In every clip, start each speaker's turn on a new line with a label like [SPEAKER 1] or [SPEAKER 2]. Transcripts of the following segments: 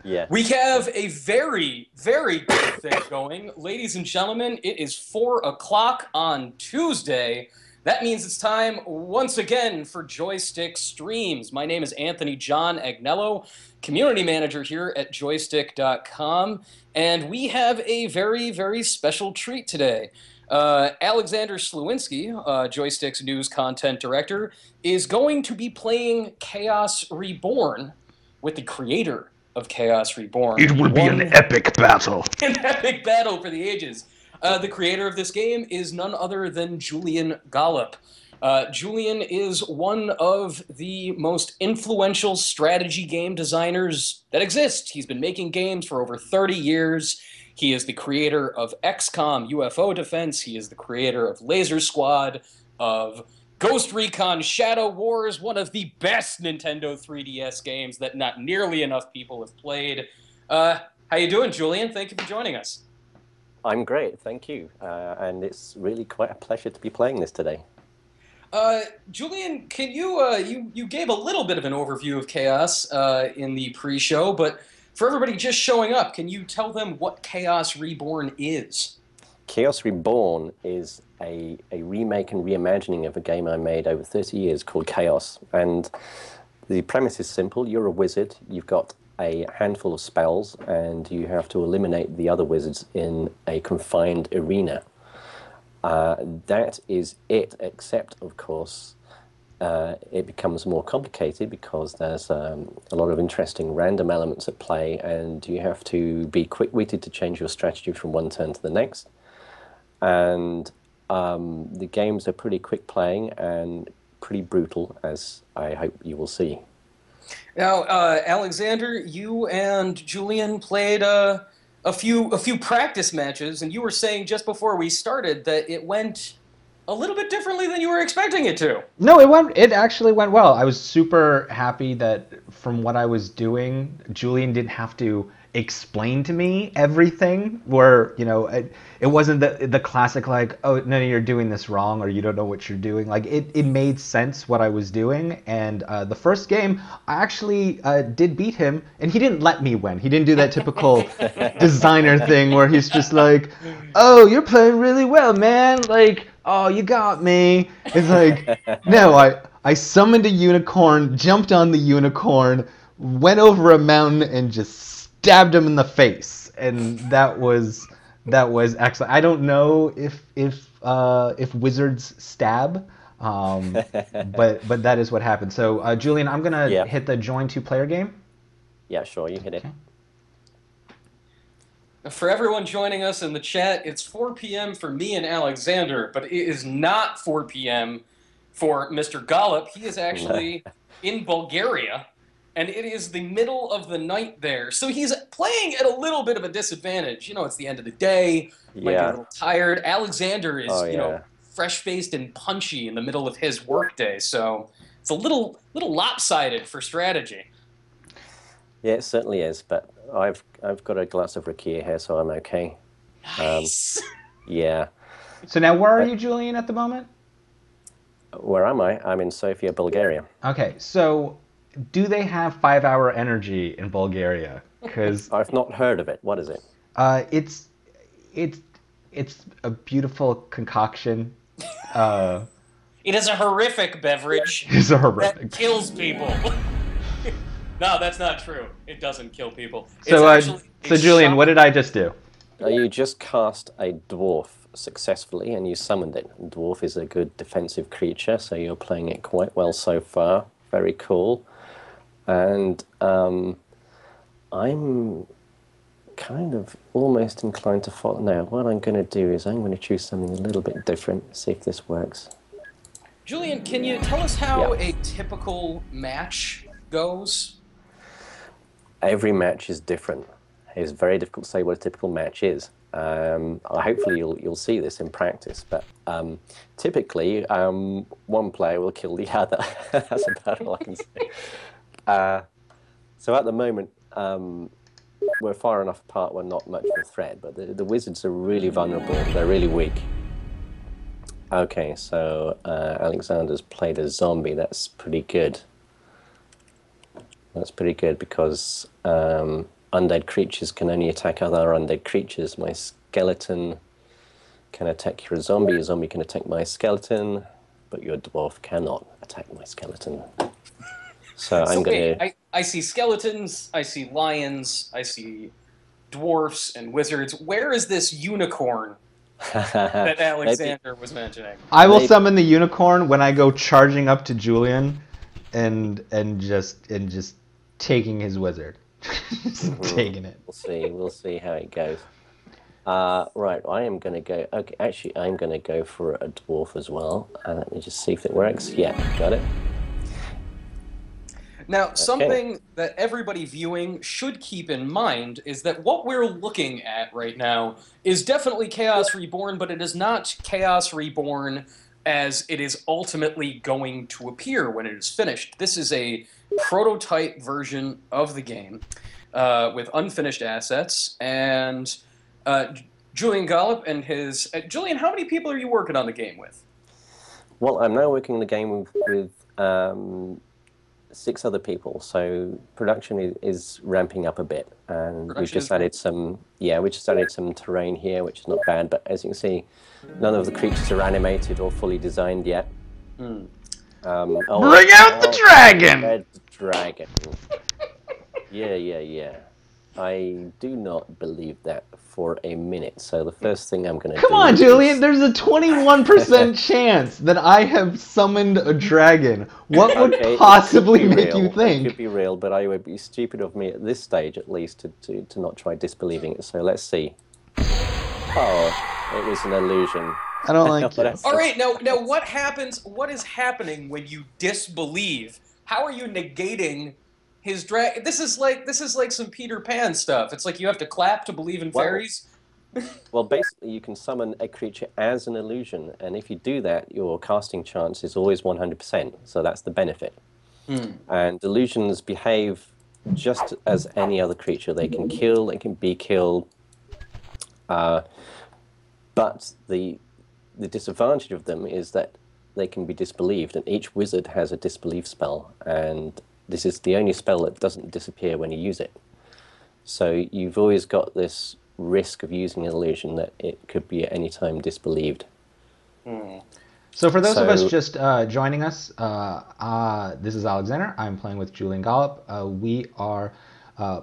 [SPEAKER 1] Yeah.
[SPEAKER 2] We have a very, very good thing going. Ladies and gentlemen, it is 4 o'clock on Tuesday. That means it's time once again for Joystiq Streams. My name is Anthony John Agnello, community manager here at joystiq.com, and we have a very, very special treat today. Alexander Sliwinski, Joystiq's news content director, is going to be playing Chaos Reborn with the creator of Chaos Reborn.
[SPEAKER 3] It will be an epic battle.
[SPEAKER 2] An epic battle for the ages. The creator of this game is none other than Julian Gollop. Julian is one of the most influential strategy game designers that exist. He's been making games for over 30 years. He is the creator of XCOM UFO Defense. He is the creator of Laser Squad, of Ghost Recon Shadow Wars, one of the best Nintendo 3DS games that not nearly enough people have played. How you doing, Julian? Thank you for joining us.
[SPEAKER 1] I'm great, thank you. And it's really quite a pleasure to be playing this today.
[SPEAKER 2] Julian, can you you gave a little bit of an overview of Chaos in the pre-show, but for everybody just showing up, can you tell them what Chaos Reborn is?
[SPEAKER 1] Chaos Reborn is a remake and reimagining of a game I made over 30 years called Chaos. And the premise is simple. You're a wizard. You've got a handful of spells, and you have to eliminate the other wizards in a confined arena. That is it, except, of course, it becomes more complicated because there's a lot of interesting random elements at play, and you have to be quick-witted to change your strategy from one turn to the next. And the games are pretty quick playing and pretty brutal, as I hope you will see.
[SPEAKER 2] Now, Alexander, you and Julian played a few practice matches, and you were saying just before we started that it went a little bit differently than you were expecting it to.
[SPEAKER 3] No, it actually went well. I was super happy that from what I was doing, Julian didn't have to explain to me everything, where, you know, it wasn't the classic like, oh no, you're doing this wrong, or you don't know what you're doing. Like it made sense what I was doing. And the first game I actually did beat him, and he didn't let me win. He didn't do that typical designer thing where he's just like, oh, you're playing really well, man, like, oh, you got me. It's like, no, I summoned a unicorn, jumped on the unicorn, went over a mountain, and just stabbed him in the face, and that was excellent. I don't know if wizards stab, but that is what happened. So Julian, I'm gonna hit the join two player game.
[SPEAKER 1] Yeah, sure, you hit it.
[SPEAKER 2] Okay. For everyone joining us in the chat, it's 4 p.m. for me and Alexander, but it is not 4 p.m. for Mr. Gollop. He is actually in Bulgaria. And it is the middle of the night there. So he's playing at a little bit of a disadvantage. You know, it's the end of the day. Might be a little tired. Alexander is, you know, fresh-faced and punchy in the middle of his workday. So it's a little lopsided for strategy.
[SPEAKER 1] Yeah, it certainly is. But I've got a glass of rakia here, so I'm okay.
[SPEAKER 2] Nice.
[SPEAKER 1] Yeah.
[SPEAKER 3] So now where are you, Julian, at the moment?
[SPEAKER 1] Where am I? I'm in Sofia, Bulgaria.
[SPEAKER 3] Okay, so do they have 5-hour energy in Bulgaria? Because
[SPEAKER 1] I've not heard of it. What is it?
[SPEAKER 3] It's a beautiful concoction.
[SPEAKER 2] It is a horrific beverage.
[SPEAKER 3] It's a horrific
[SPEAKER 2] that kills people. No, that's not true. It doesn't kill people.
[SPEAKER 3] So Julian, what did I just do?
[SPEAKER 1] You just cast a dwarf successfully, and you summoned it. Dwarf is a good defensive creature, so you're playing it quite well so far. Very cool. And I'm kind of almost inclined to follow. Now, what I'm going to do is I'm going to choose something a little bit different, see if this works.
[SPEAKER 2] Julian, can you tell us how a typical match goes?
[SPEAKER 1] Every match is different. It's very difficult to say what a typical match is. Hopefully you'll see this in practice, but typically one player will kill the other. That's about all I can say. So at the moment, we're far enough apart we're not much of a threat, but the wizards are really vulnerable. They're really weak. Okay, so Alexander's played a zombie. That's pretty good. That's pretty good because undead creatures can only attack other undead creatures. My skeleton can attack your zombie can attack my skeleton, but your dwarf cannot attack my skeleton. So I'm going to...
[SPEAKER 2] I see skeletons, I see lions, I see dwarfs and wizards. Where is this unicorn that Alexander was mentioning?
[SPEAKER 3] I will summon the unicorn when I go charging up to Julian and just taking his wizard. Just taking it.
[SPEAKER 1] We'll see how it goes. Right, I am going to go... Okay, actually, I'm going to go for a dwarf as well. Let me just see if it works. Yeah, got it.
[SPEAKER 2] Now, something that everybody viewing should keep in mind is that what we're looking at right now is definitely Chaos Reborn, but it is not Chaos Reborn as it is ultimately going to appear when it is finished. This is a prototype version of the game with unfinished assets, and Julian Gollop and his... Julian, how many people are you working on the game with?
[SPEAKER 1] Well, I'm now working on the game with 6 other people, so production is ramping up a bit, and we've just added some terrain here, which is not bad, but as you can see, none of the creatures are animated or fully designed yet.
[SPEAKER 3] Bring out the dragon!
[SPEAKER 1] Red dragon. Yeah. I do not believe that for a minute, so the first thing I'm going to do...
[SPEAKER 3] Come on, Julian, there's a 21% chance that I have summoned a dragon. What would possibly make you think?
[SPEAKER 1] It could be real, but I would be stupid of me at this stage, at least, to not try disbelieving it. So let's see. Oh, it was an illusion.
[SPEAKER 3] I don't like it.
[SPEAKER 2] All right, now what happens? What is happening when you disbelieve? How are you negating his drag? This is like some Peter Pan stuff. It's like you have to clap to believe in fairies.
[SPEAKER 1] Well, basically, you can summon a creature as an illusion, and if you do that, your casting chance is always 100%. So that's the benefit. And illusions behave just as any other creature. They can kill, they can be killed, but the disadvantage of them is that they can be disbelieved, and each wizard has a disbelief spell, and this is the only spell that doesn't disappear when you use it. So you've always got this risk of using an illusion that it could be at any time disbelieved.
[SPEAKER 3] So for those of us just joining us, this is Alexander. I'm playing with Julian Gollop. We are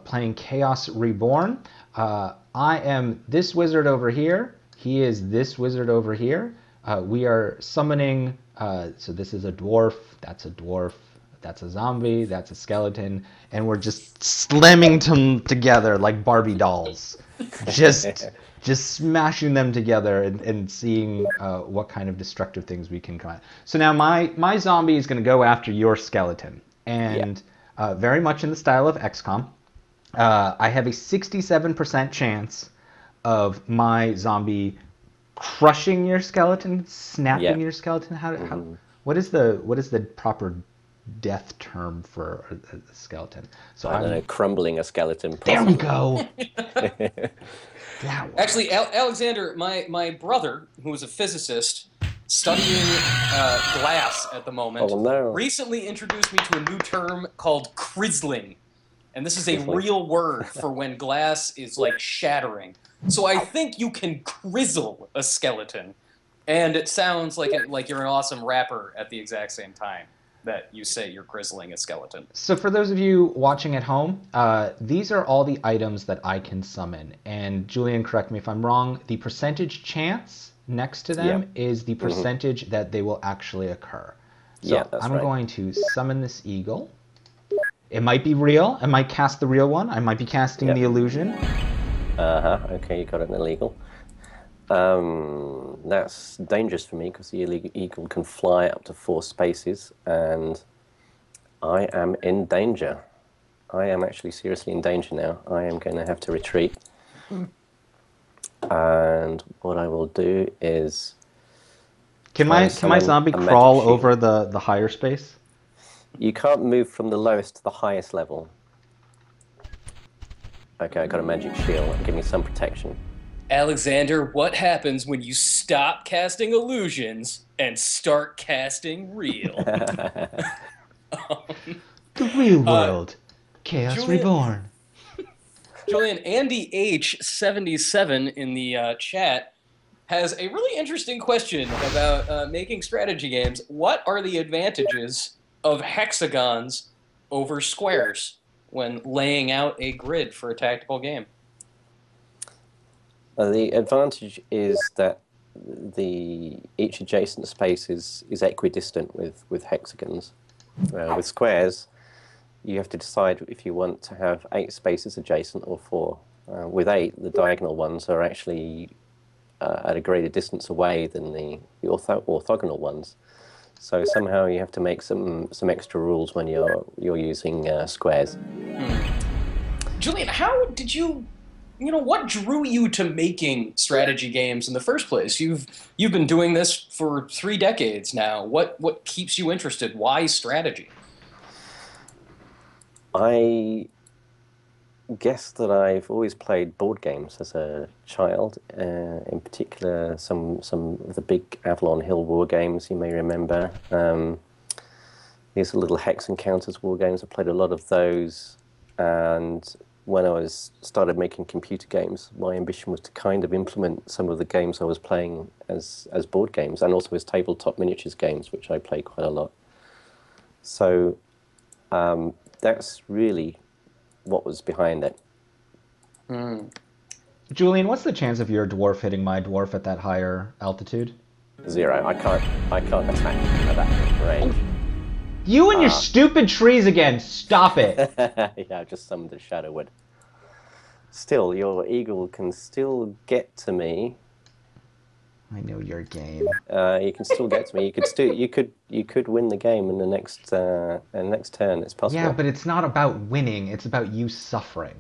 [SPEAKER 3] playing Chaos Reborn. I am this wizard over here. He is this wizard over here. We are summoning, so this is a dwarf, that's a zombie, that's a skeleton, and we're just slamming them together like Barbie dolls. Just smashing them together and seeing what kind of destructive things we can come at. So now my zombie is going to go after your skeleton, and very much in the style of XCOM, I have a 67% chance of my zombie crushing your skeleton, snapping your skeleton. What is the proper death term for a skeleton? So
[SPEAKER 1] I don't know, crumbling a skeleton.
[SPEAKER 3] There we go.
[SPEAKER 2] Actually, Alexander, my brother, who is a physicist studying glass at the moment, recently introduced me to a new term called crizzling. And this is a real word for when glass is like shattering. So I think you can crizzle a skeleton, and it sounds like you're an awesome rapper at the exact same time that you say you're crizzling a skeleton.
[SPEAKER 3] So for those of you watching at home, these are all the items that I can summon. And Julian, correct me if I'm wrong, the percentage chance next to them is the percentage that they will actually occur. So I'm going to summon this eagle. It might be real. I might cast the real one. I might be casting the illusion.
[SPEAKER 1] Okay, you got an illegal. That's dangerous for me because the eagle can fly up to 4 spaces, and I am in danger. I am actually seriously in danger now. I am going to have to retreat. And what I will do is...
[SPEAKER 3] Can my zombie crawl over the higher space?
[SPEAKER 1] You can't move from the lowest to the highest level. Okay, I got a magic shield. Give me some protection.
[SPEAKER 2] Alexander, what happens when you stop casting illusions and start casting real?
[SPEAKER 3] The real world. Chaos Reborn.
[SPEAKER 2] Julian, Andy H77 in the chat has a really interesting question about making strategy games. What are the advantages of hexagons over squares when laying out a grid for a tactical game?
[SPEAKER 1] The advantage is that each adjacent space is equidistant with hexagons. With squares, you have to decide if you want to have 8 spaces adjacent or 4. With 8, the diagonal ones are actually at a greater distance away than the orthogonal ones. So somehow you have to make some extra rules when you're using squares.
[SPEAKER 2] Julian, how did what drew you to making strategy games in the first place? You've been doing this for 3 decades now. What keeps you interested? Why strategy?
[SPEAKER 1] I guess that I've always played board games as a child. In particular, some of the big Avalon Hill war games you may remember. These are little hex encounters war games. I played a lot of those, and when I started making computer games, my ambition was to kind of implement some of the games I was playing as board games, and also as tabletop miniatures games, which I play quite a lot. So that's really what was behind it.
[SPEAKER 3] Julian, what's the chance of your dwarf hitting my dwarf at that higher altitude?
[SPEAKER 1] 0. I can't attack at that range.
[SPEAKER 3] You and your stupid trees again. Stop it.
[SPEAKER 1] Yeah, I just summoned a shadow wood. Still, your eagle can still get to me.
[SPEAKER 3] I know your game.
[SPEAKER 1] You can still get to me. You could win the game in the next turn. It's possible.
[SPEAKER 3] Yeah, but it's not about winning. It's about you suffering.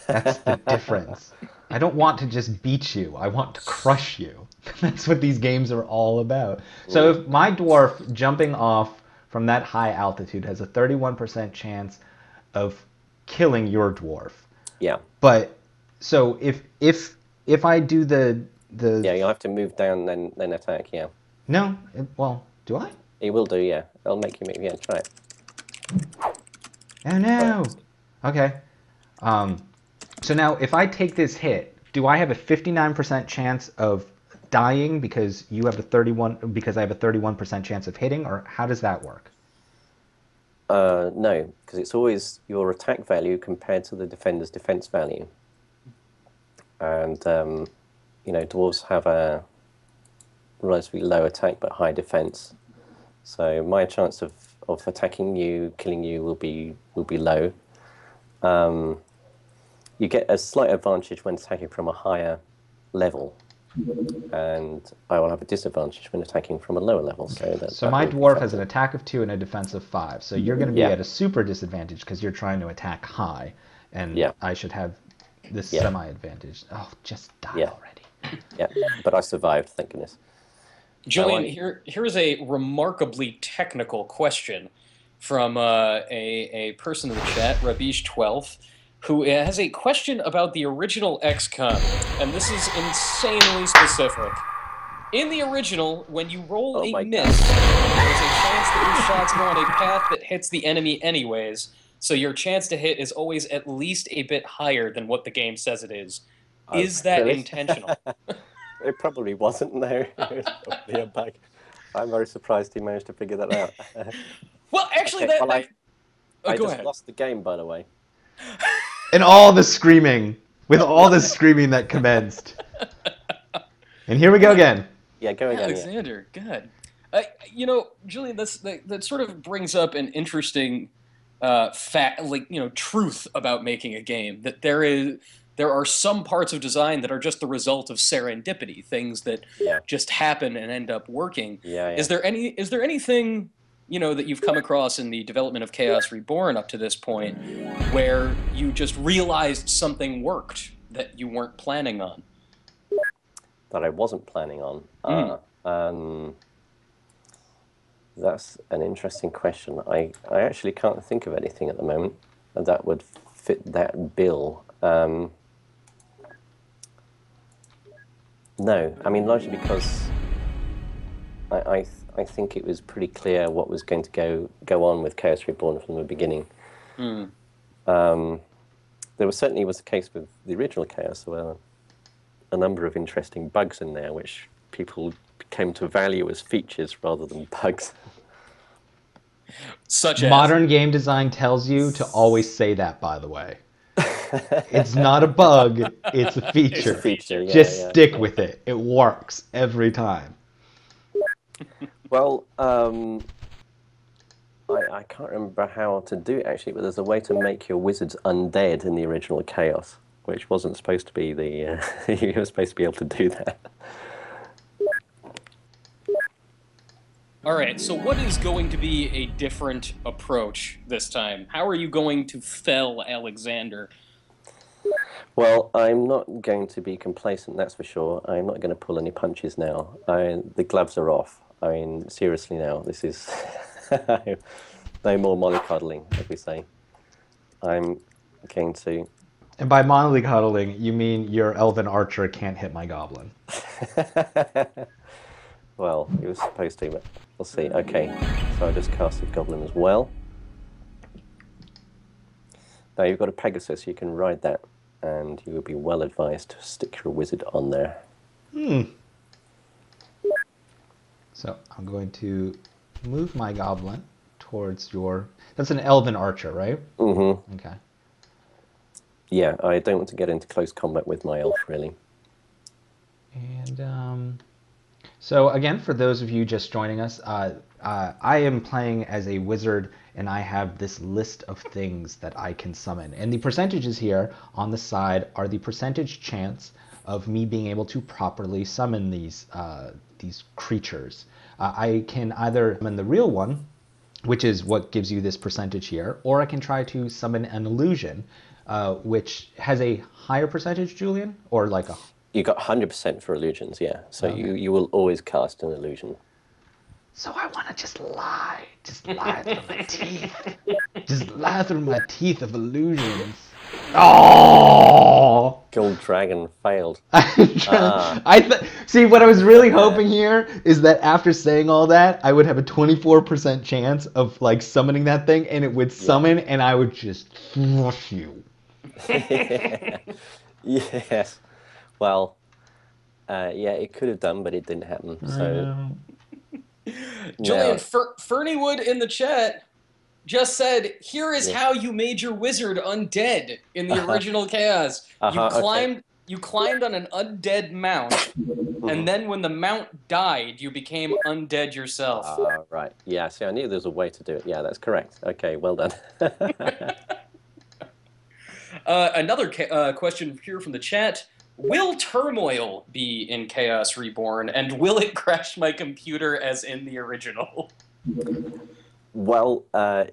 [SPEAKER 3] That's the difference. I don't want to just beat you. I want to crush you. That's what these games are all about. So if my dwarf jumping off from that high altitude has a 31% chance of killing your dwarf.
[SPEAKER 1] Yeah.
[SPEAKER 3] But so if I do the
[SPEAKER 1] yeah, you'll have to move down then attack. Yeah.
[SPEAKER 3] No, well, do I?
[SPEAKER 1] It will do. Yeah, I'll make you move. Yeah, try it.
[SPEAKER 3] Oh no. Okay. So now if I take this hit, do I have a 59% chance of dying because you have because I have a 31% chance of hitting, or how does that work?
[SPEAKER 1] No, because it's always your attack value compared to the defender's defense value. And dwarves have a relatively low attack but high defense. So my chance of attacking you, killing you will be low. You get a slight advantage when attacking from a higher level, and I will have a disadvantage when attacking from a lower level. So
[SPEAKER 3] my dwarf has an attack of 2 and a defense of 5. So you're going to be at a super disadvantage because you're trying to attack high, and I should have this semi-advantage. Oh, just die already.
[SPEAKER 1] Yeah, but I survived, thank goodness.
[SPEAKER 2] Julian, here's a remarkably technical question from a person in the chat, Rabish12, who has a question about the original XCOM, and this is insanely specific. In the original, when you roll a miss, there's a chance that your shots go on a path that hits the enemy anyways, so your chance to hit is always at least a bit higher than what the game says it is. Is that intentional?
[SPEAKER 1] It probably wasn't, though. It was probably a bug. I'm very surprised he managed to figure that out.
[SPEAKER 2] Well, actually,
[SPEAKER 1] I
[SPEAKER 2] go
[SPEAKER 1] just
[SPEAKER 2] ahead.
[SPEAKER 1] lost the game, by the way.
[SPEAKER 3] And all the screaming, with all the screaming that commenced. And here we go again.
[SPEAKER 1] Yeah, go again.
[SPEAKER 2] Alexander, God. Julian, that sort of brings up an interesting fact, truth about making a game. That there are some parts of design that are just the result of serendipity, things that just happen and end up working.
[SPEAKER 1] Yeah.
[SPEAKER 2] Is there anything that you've come across in the development of Chaos Reborn up to this point where you just realized something worked that you weren't planning on?
[SPEAKER 1] That I wasn't planning on? That's an interesting question. I actually can't think of anything at the moment that would fit that bill. No, I mean, largely because I think it was pretty clear what was going to go on with Chaos Reborn from the beginning. There's there certainly was the case with the original Chaos. There were a number of interesting bugs in there, which people came to value as features rather than bugs.
[SPEAKER 2] Such as
[SPEAKER 3] modern game design tells you to always say that, by the way. It's not a bug, it's a feature.
[SPEAKER 2] It's a feature.
[SPEAKER 3] Just stick with it. It works every time.
[SPEAKER 1] Well, I can't remember how to do it actually, but there's a way to make your wizards undead in the original Chaos, which wasn't supposed to be the. You were supposed to be able to do that.
[SPEAKER 2] All right, so what is going to be a different approach this time? How are you going to fell Alexander?
[SPEAKER 1] Well, I'm not going to be complacent, that's for sure. I'm not going to pull any punches now. The gloves are off. I mean, seriously now, this is no more mollycoddling, as we say. I'm going to...
[SPEAKER 3] And by mollycoddling, you mean your elven archer can't hit my goblin.
[SPEAKER 1] Well, he was supposed to, but we'll see. Okay, so I just casted Goblin as well. Now you've got a Pegasus, you can ride that, and you would be well advised to stick your wizard on there.
[SPEAKER 3] So I'm going to move my goblin towards your... That's an elven archer, right?
[SPEAKER 1] Mm-hmm.
[SPEAKER 3] Okay.
[SPEAKER 1] Yeah, I don't want to get into close combat with my elf, really.
[SPEAKER 3] And so again, for those of you just joining us, I am playing as a wizard, and I have this list of things that I can summon. And the percentages here on the side are the percentage chance of me being able to properly summon these creatures. I can either summon the real one, which is what gives you this percentage here, or I can try to summon an illusion, which has a higher percentage, Julian, or like a...
[SPEAKER 1] You got 100% for illusions, yeah. So
[SPEAKER 3] Okay.
[SPEAKER 1] you will always cast an illusion.
[SPEAKER 3] So I want to just lie through my teeth. Just lie through my teeth of illusions. Oh!
[SPEAKER 1] Gold Dragon failed.
[SPEAKER 3] See, what I was really hoping here is that after saying all that, I would have a 24% chance of like summoning that thing, and it would summon, and I would just crush you.
[SPEAKER 1] Yes. Well, yeah, it could have done, but it didn't happen. So,
[SPEAKER 2] Julian, Ferniewood in the chat just said, "Here is how you made your wizard undead in the original Chaos. You climbed on an undead mount, and then when the mount died, you became undead yourself."
[SPEAKER 1] Right. Yeah. See, I knew there was a way to do it. Yeah, that's correct. Okay. Well done.
[SPEAKER 2] Another question here from the chat. Will Turmoil be in Chaos Reborn, and will it crash my computer as in the original?
[SPEAKER 1] Well, I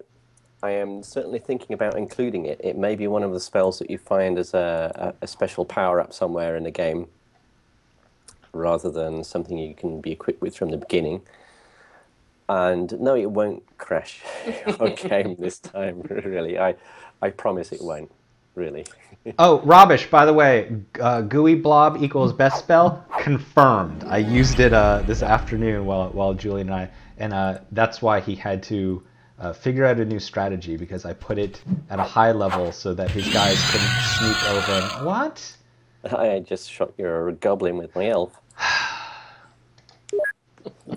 [SPEAKER 1] am certainly thinking about including it. It may be one of the spells that you find as a special power-up somewhere in the game, rather than something you can be equipped with from the beginning. And no, it won't crash our game this time, really. I promise it won't, really.
[SPEAKER 3] Oh, Robish, by the way, gooey blob equals best spell confirmed. I used it this afternoon while Julian and I, that's why he had to figure out a new strategy, because I put it at a high level so that his guys couldn't sneak over. And, what?
[SPEAKER 1] I just shot your goblin with my elf.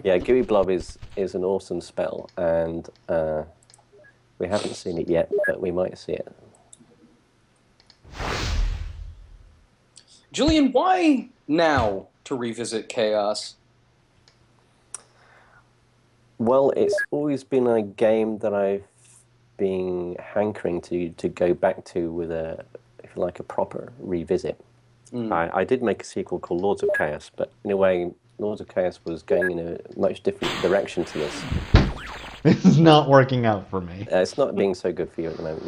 [SPEAKER 1] Yeah, gooey blob is an awesome spell, and we haven't seen it yet, but we might see it.
[SPEAKER 2] Julian, why now to revisit Chaos?
[SPEAKER 1] Well, it's always been a game that I've been hankering to go back to with if you like, a proper revisit. I did make a sequel called Lords of Chaos, but in a way, Lords of Chaos was going in a much different direction to this.
[SPEAKER 3] This is not working out for me.
[SPEAKER 1] It's not being so good for you at the moment,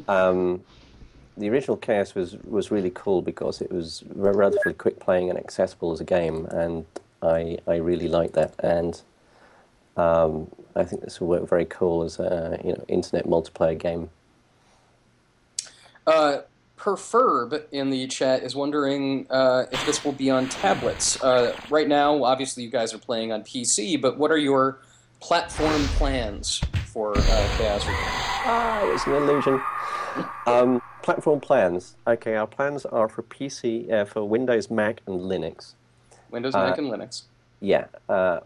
[SPEAKER 1] no. The original Chaos was really cool because it was relatively quick playing and accessible as a game, and I really liked that. And I think this will work very cool as a internet multiplayer game.
[SPEAKER 2] Perferb in the chat is wondering if this will be on tablets. Right now, obviously, you guys are playing on PC, but what are your platform plans for Chaos Reborn?
[SPEAKER 1] It's an illusion. Platform plans. Okay, our plans are for PC, for Windows, Mac, and Linux.
[SPEAKER 2] Windows, Mac, and Linux.
[SPEAKER 1] Yeah,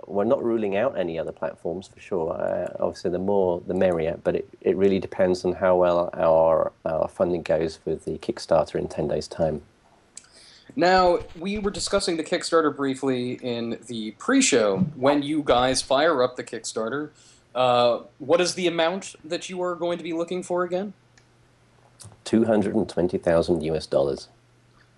[SPEAKER 1] we're not ruling out any other platforms for sure. Obviously, the more the merrier, but it really depends on how well our funding goes with the Kickstarter in 10 days' time.
[SPEAKER 2] Now, we were discussing the Kickstarter briefly in the pre-show. When you guys fire up the Kickstarter, what is the amount that you are going to be looking for again?
[SPEAKER 1] $220,000 US.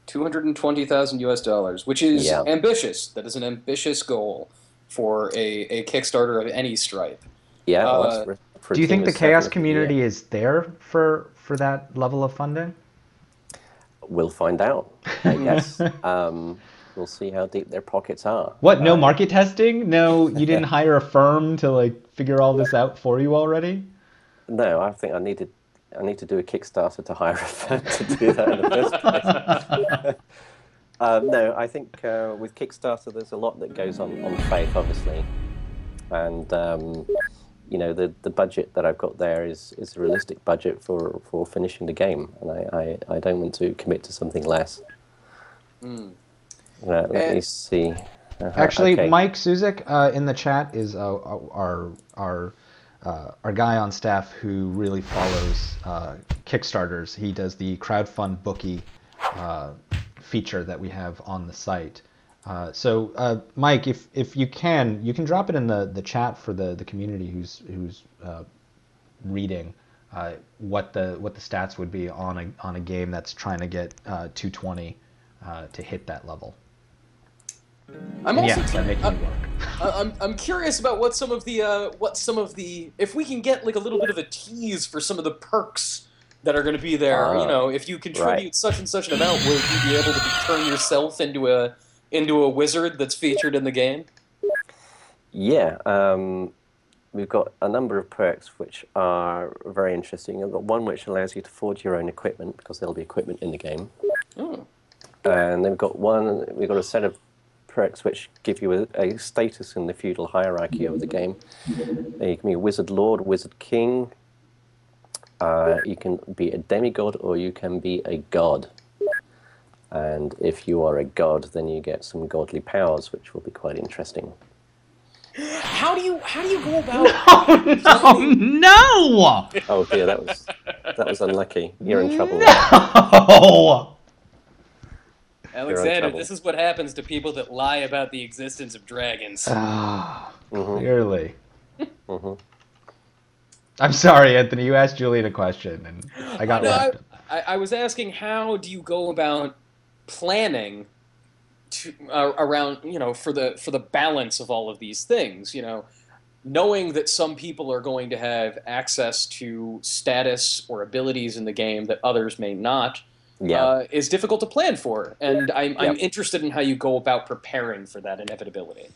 [SPEAKER 2] $220,000, which is ambitious. That is an ambitious goal for a Kickstarter of any stripe.
[SPEAKER 1] Yeah. For
[SPEAKER 3] do you think the Chaos community is there for that level of funding?
[SPEAKER 1] We'll find out, I guess. We'll see how deep their pockets are.
[SPEAKER 3] What? No market testing? No, you didn't hire a firm to like figure all this out for you already?
[SPEAKER 1] No, I think I need to do a Kickstarter to hire a firm to do that in the first place. No, I think with Kickstarter, there's a lot that goes on faith, obviously, and you know, the budget that I've got there is a realistic budget for finishing the game, and I don't want to commit to something less. Let me see.
[SPEAKER 3] Actually,
[SPEAKER 1] okay.
[SPEAKER 3] Mike Suzik in the chat is our guy on staff who really follows Kickstarters. He does the crowdfund bookie feature that we have on the site. So Mike, if you can drop it in the chat for the community who's reading what the stats would be on a game that's trying to get 220 to hit that level.
[SPEAKER 2] I'm also
[SPEAKER 3] I'm
[SPEAKER 2] curious about what some of the if we can get like a little bit of a tease for some of the perks that are going to be there. You know, if you contribute such and such an amount, will you be able to turn yourself into a wizard that's featured in the game?
[SPEAKER 1] Yeah, we've got a number of perks which are very interesting. I've got one which allows you to forge your own equipment, because there'll be equipment in the game.
[SPEAKER 2] Oh.
[SPEAKER 1] And then we've got a set of perks which give you a status in the feudal hierarchy of the game. You can be a wizard lord, wizard king. You can be a demigod, or you can be a god. And if you are a god, then you get some godly powers, which will be quite interesting.
[SPEAKER 2] How do you go about?
[SPEAKER 3] No!
[SPEAKER 1] Oh dear, that was unlucky. You're in trouble.
[SPEAKER 3] No!
[SPEAKER 2] Alexander, this is what happens to people that lie about the existence of dragons.
[SPEAKER 3] Clearly. I'm sorry, Anthony. You asked Julian a question, and I got left.
[SPEAKER 2] I was asking, how do you go about planning to around, you know, for the balance of all of these things, you know, knowing that some people are going to have access to status or abilities in the game that others may not, is difficult to plan for, and I'm interested in how you go about preparing for that inevitability.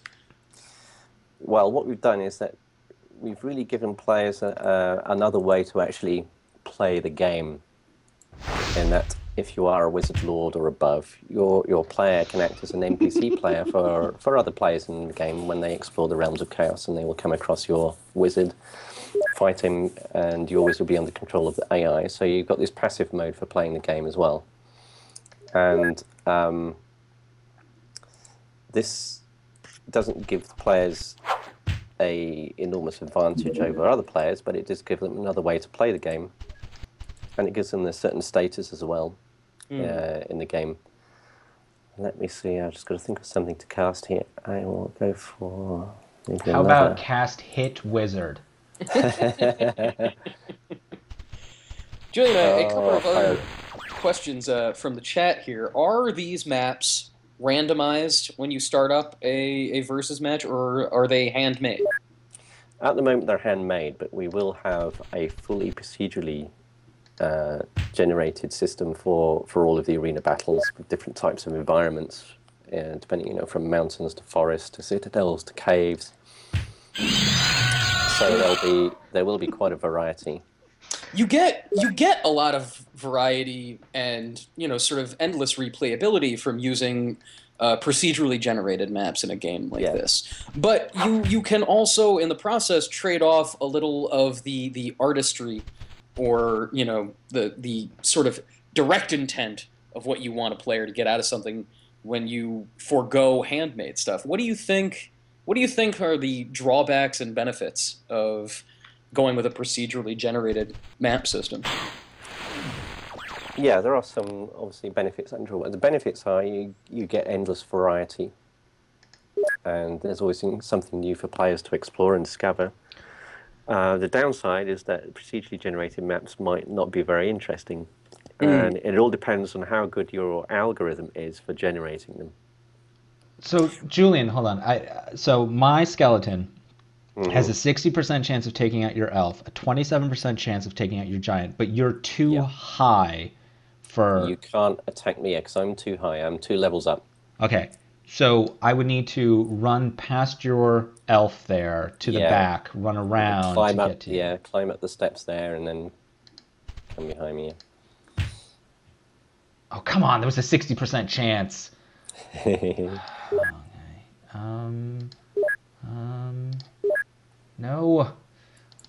[SPEAKER 1] Well, what we've done is that we've really given players another way to actually play the game, in that if you are a wizard lord or above, your player can act as an NPC player for other players in the game when they explore the realms of chaos, and they will come across your wizard, fight him, and your wizard will be under control of the AI. So you've got this passive mode for playing the game as well. And this doesn't give the players an enormous advantage over other players, but it does give them another way to play the game. And it gives them a certain status as well in the game. Let me see, I've just got to think of something to cast here. I will go for...
[SPEAKER 3] How about cast hit wizard?
[SPEAKER 2] Julian, a couple of other questions from the chat here. Are these maps randomized when you start up a versus match, or are they handmade?
[SPEAKER 1] At the moment they're handmade, but we will have a fully procedurally generated system for all of the arena battles with different types of environments, depending, you know, from mountains to forests to citadels to caves. So there will be quite a variety.
[SPEAKER 2] You get a lot of variety and, you know, sort of endless replayability from using procedurally generated maps in a game like this. But you can also, in the process, trade off a little of the artistry, or, you know, the sort of direct intent of what you want a player to get out of something when you forego handmade stuff. What do you think? What do you think are the drawbacks and benefits of going with a procedurally generated map system?
[SPEAKER 1] Yeah, there are some obviously benefits and drawbacks. The benefits are you get endless variety, and there's always something new for players to explore and discover. The downside is that procedurally generated maps might not be very interesting, and it all depends on how good your algorithm is for generating them.
[SPEAKER 3] So, Julian, hold on. So my skeleton has a 60% chance of taking out your elf, a 27% chance of taking out your giant, but you're too high for...
[SPEAKER 1] You can't attack me because I'm too high. I'm 2 levels up.
[SPEAKER 3] Okay. So I would need to run past your elf there to the back, run around
[SPEAKER 1] climb
[SPEAKER 3] to
[SPEAKER 1] up,
[SPEAKER 3] get to you.
[SPEAKER 1] Yeah, climb up the steps there and then come behind me.
[SPEAKER 3] Oh, come on. There was a 60% chance. Okay. No.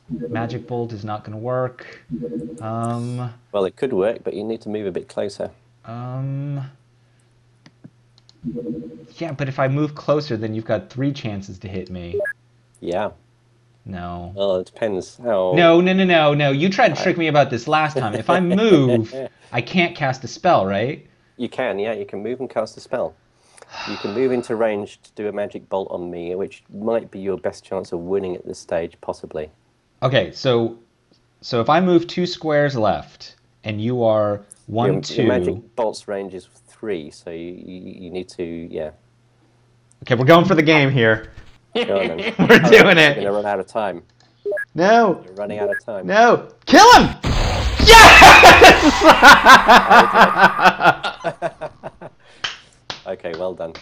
[SPEAKER 3] Magic Bolt is not going to work.
[SPEAKER 1] Well, it could work, but you need to move a bit closer.
[SPEAKER 3] Yeah, but if I move closer, then you've got 3 chances to hit me.
[SPEAKER 1] Yeah.
[SPEAKER 3] No.
[SPEAKER 1] Well, it depends how...
[SPEAKER 3] No. You tried to trick me about this last time. If I move, I can't cast a spell, right?
[SPEAKER 1] You can, yeah. You can move and cast a spell. You can move into range to do a magic bolt on me, which might be your best chance of winning at this stage, possibly.
[SPEAKER 3] Okay, so if I move 2 squares left, and you are 1, 2...
[SPEAKER 1] Your magic bolt's range is 3, so you need to, yeah.
[SPEAKER 3] Okay, we're going for the game here.
[SPEAKER 1] Go on, then.
[SPEAKER 3] We're doing it.
[SPEAKER 1] You're going to run out of time.
[SPEAKER 3] No.
[SPEAKER 1] You're running out of time.
[SPEAKER 3] No. Kill him! Yes!
[SPEAKER 1] Okay, well done.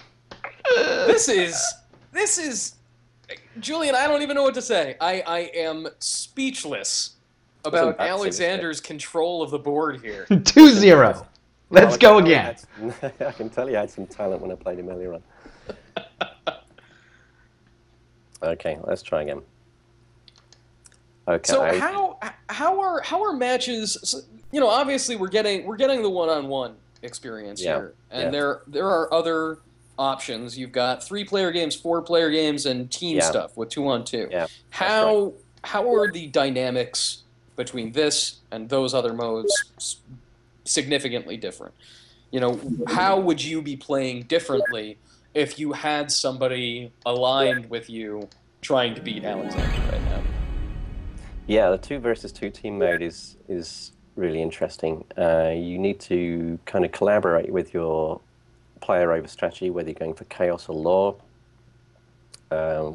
[SPEAKER 2] This is... Julian, I don't even know what to say. I am speechless about Alexander's control of the board here.
[SPEAKER 3] 2-0. Let's go again.
[SPEAKER 1] I can tell you I had some talent when I played him earlier on. Okay, let's try again. Okay.
[SPEAKER 2] So how are matches? So, you know, obviously we're getting the one-on-one experience here, and there are other options. You've got 3-player games, 4-player games, and team stuff with 2-on-2.
[SPEAKER 1] Yeah.
[SPEAKER 2] How are the dynamics between this and those other modes significantly different? You know, how would you be playing differently if you had somebody aligned with you trying to beat Alexander right now?
[SPEAKER 1] Yeah, the 2 versus 2 team mode is really interesting. You need to kind of collaborate with your player over strategy, whether you're going for chaos or law,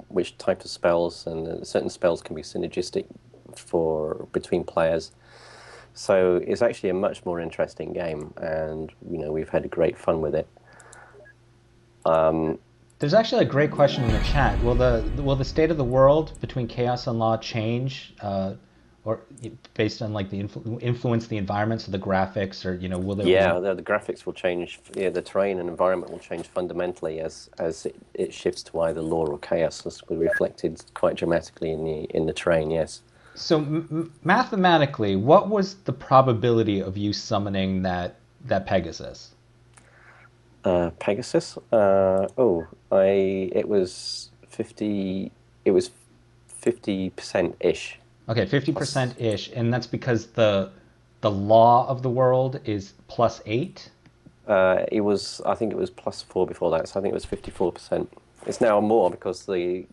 [SPEAKER 1] which type of spells, and certain spells can be synergistic between players. So it's actually a much more interesting game, and you know, we've had great fun with it.
[SPEAKER 3] There's actually a great question in the chat. Will the state of the world between chaos and law change, or based on like the influence the environment, so the graphics, or you know, will there?
[SPEAKER 1] Yeah, the graphics will change. Yeah, the terrain and environment will change fundamentally as it shifts to either law or chaos. This will be reflected quite dramatically in the terrain. Yes.
[SPEAKER 3] So mathematically, what was the probability of you summoning that Pegasus?
[SPEAKER 1] Pegasus? It was 50. It was 50%-ish.
[SPEAKER 3] Okay, 50%-ish, and that's because the law of the world is +8.
[SPEAKER 1] I think it was +4 before that, so I think it was 54%. It's now more because the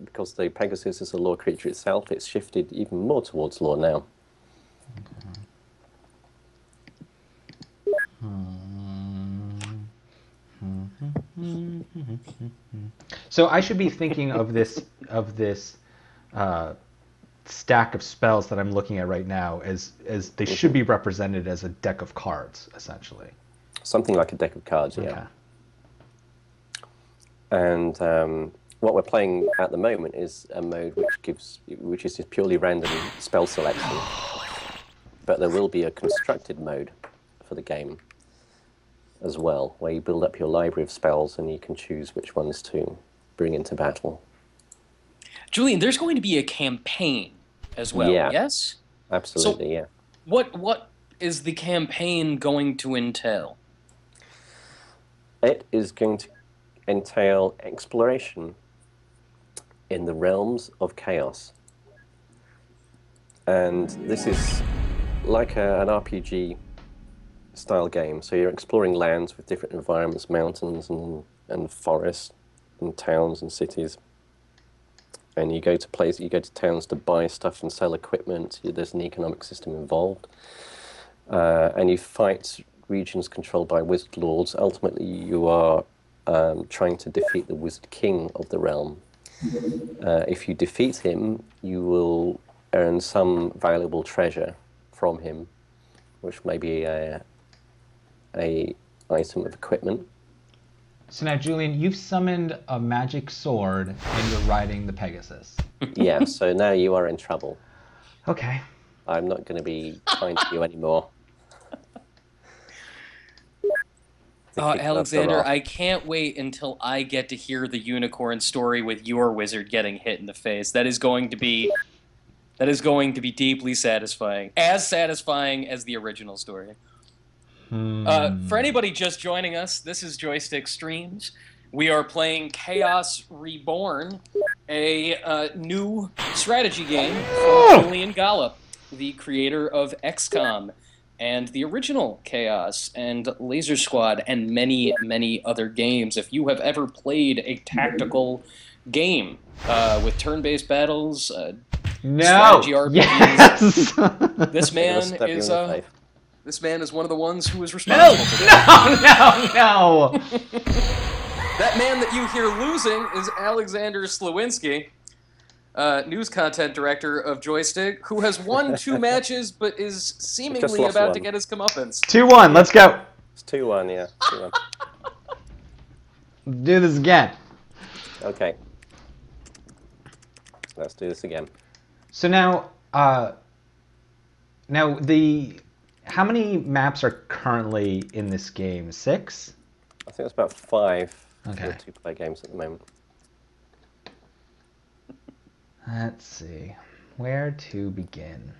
[SPEAKER 1] Pegasus is a law creature itself. It's shifted even more towards law now.
[SPEAKER 3] So I should be thinking of this stack of spells that I'm looking at right now as they should be represented as a deck of cards, essentially.
[SPEAKER 1] Something like a deck of cards, yeah.
[SPEAKER 3] Okay.
[SPEAKER 1] And what we're playing at the moment is a mode which is just purely random spell selection. But there will be a constructed mode for the game as well, where you build up your library of spells and you can choose which ones to bring into battle.
[SPEAKER 2] Julian, there's going to be a campaign as well, yes?
[SPEAKER 1] Absolutely,
[SPEAKER 2] so what is the campaign going to entail?
[SPEAKER 1] It is going to entail exploration in the realms of chaos. And this is like an RPG style game. So you're exploring lands with different environments, mountains and forests and towns and cities. And you go to towns to buy stuff and sell equipment. There's an economic system involved. And you fight regions controlled by wizard lords. Ultimately, you are trying to defeat the wizard king of the realm. If you defeat him, you will earn some valuable treasure from him, which may be a item of equipment.
[SPEAKER 3] So now, Julian, you've summoned a magic sword and you're riding the Pegasus.
[SPEAKER 1] Yeah, so now you are in trouble.
[SPEAKER 3] Okay.
[SPEAKER 1] I'm not going to be kind to you anymore.
[SPEAKER 2] Alexander, I can't wait until I get to hear the unicorn story with your wizard getting hit in the face. That is going to be deeply satisfying. As satisfying as the original story. For anybody just joining us, this is Joystiq Streams. We are playing Chaos Reborn, a new strategy game from Julian Gollop, the creator of XCOM, and the original Chaos, and Laser Squad, and many, many other games. If you have ever played a tactical game with turn-based battles, strategy RPGs,
[SPEAKER 3] yes!
[SPEAKER 2] This man is one of the ones who is responsible for that.
[SPEAKER 3] No!
[SPEAKER 2] That man that you hear losing is Alexander Sliwinski, news content director of Joystiq, who has won 2 matches but is seemingly about to get his comeuppance.
[SPEAKER 3] 2-1, let's go.
[SPEAKER 1] It's 2-1, yeah. 2-1.
[SPEAKER 3] Do this again.
[SPEAKER 1] Okay. Let's do this again.
[SPEAKER 3] So now, how many maps are currently in this game? 6?
[SPEAKER 1] I think it's about 5
[SPEAKER 3] Okay.
[SPEAKER 1] 2-player games at the moment.
[SPEAKER 3] Let's see. Where to begin?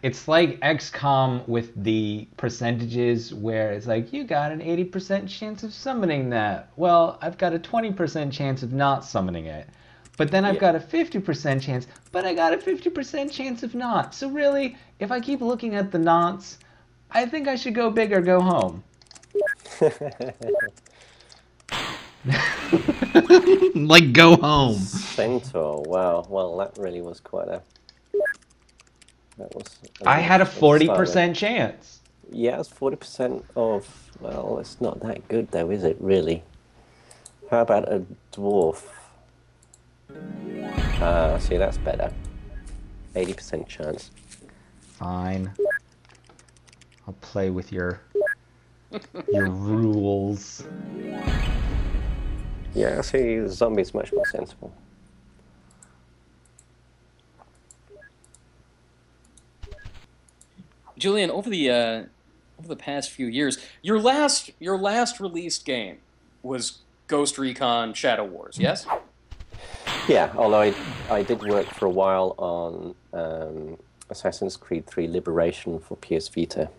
[SPEAKER 3] It's like XCOM with the percentages where it's like, you got an 80% chance of summoning that. Well, I've got a 20% chance of not summoning it. But then I've got a 50% chance, but I got a 50% chance of not. So really, if I keep looking at the nots, I think I should go big or go home. Like, go home.
[SPEAKER 1] Centaur, wow. Well, that really was quite a...
[SPEAKER 3] I had a 40% chance.
[SPEAKER 1] Yeah, it's 40% of... Well, it's not that good, though, is it, really? How about a dwarf? See, that's better. 80% chance.
[SPEAKER 3] Fine. I'll play with your rules.
[SPEAKER 1] Yeah, see, the zombie's much more sensible.
[SPEAKER 2] Julian, over the past few years, your last released game was Ghost Recon Shadow Wars, yes?
[SPEAKER 1] Yeah, although I did work for a while on Assassin's Creed 3 Liberation for PS Vita.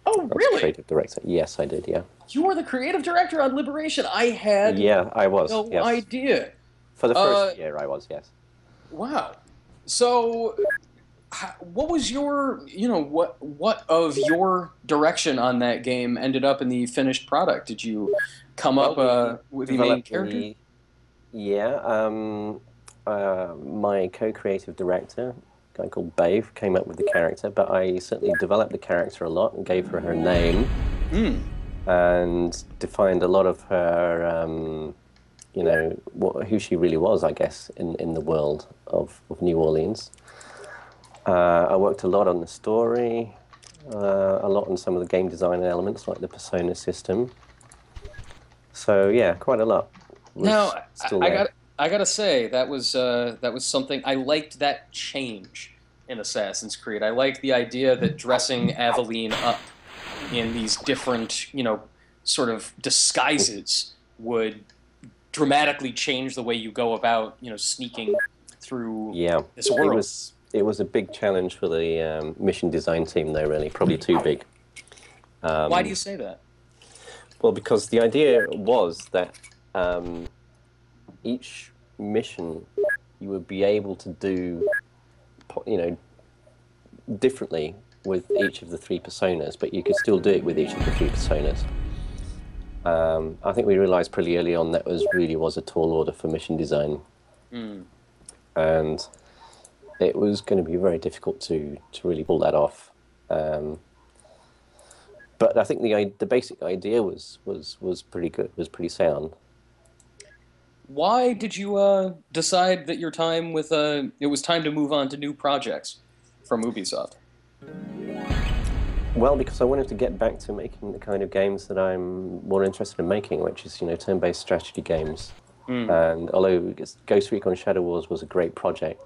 [SPEAKER 2] Oh, really?
[SPEAKER 1] I was creative director. Yes, I did, yeah.
[SPEAKER 2] You were the creative director on Liberation? I had
[SPEAKER 1] I was,
[SPEAKER 2] no
[SPEAKER 1] yes.
[SPEAKER 2] idea.
[SPEAKER 1] For the first year, I was, yes.
[SPEAKER 2] Wow. So, what was your, what of your direction on that game ended up in the finished product? Did you come up with the main character?
[SPEAKER 1] My co-creative director, a guy called Bave, came up with the character, but I certainly developed the character a lot and gave her name and defined a lot of her, who she really was, I guess, in the world of New Orleans. I worked a lot on the story, a lot on some of the game design elements like the persona system. So yeah, quite a lot.
[SPEAKER 2] Now, I gotta say that was something I liked. That change in Assassin's Creed. I liked the idea that dressing Aveline up in these different, sort of disguises would dramatically change the way you go about, sneaking through
[SPEAKER 1] Yeah,
[SPEAKER 2] this world.
[SPEAKER 1] it was a big challenge for the mission design team, though. Really, probably too big.
[SPEAKER 2] Why do you say that?
[SPEAKER 1] Well, because the idea was that each mission you would be able to do, differently with each of the three personas, but you could still do it with each of the three personas. I think we realized pretty early on that really was a tall order for mission design. And it was going to be very difficult to really pull that off. But I think the basic idea was pretty good, was pretty sound.
[SPEAKER 2] Why did you decide that it was time to move on to new projects from Ubisoft?
[SPEAKER 1] Well, because I wanted to get back to making the kind of games that I'm more interested in making, which is, turn-based strategy games. And although Ghost Recon Shadow Wars was a great project,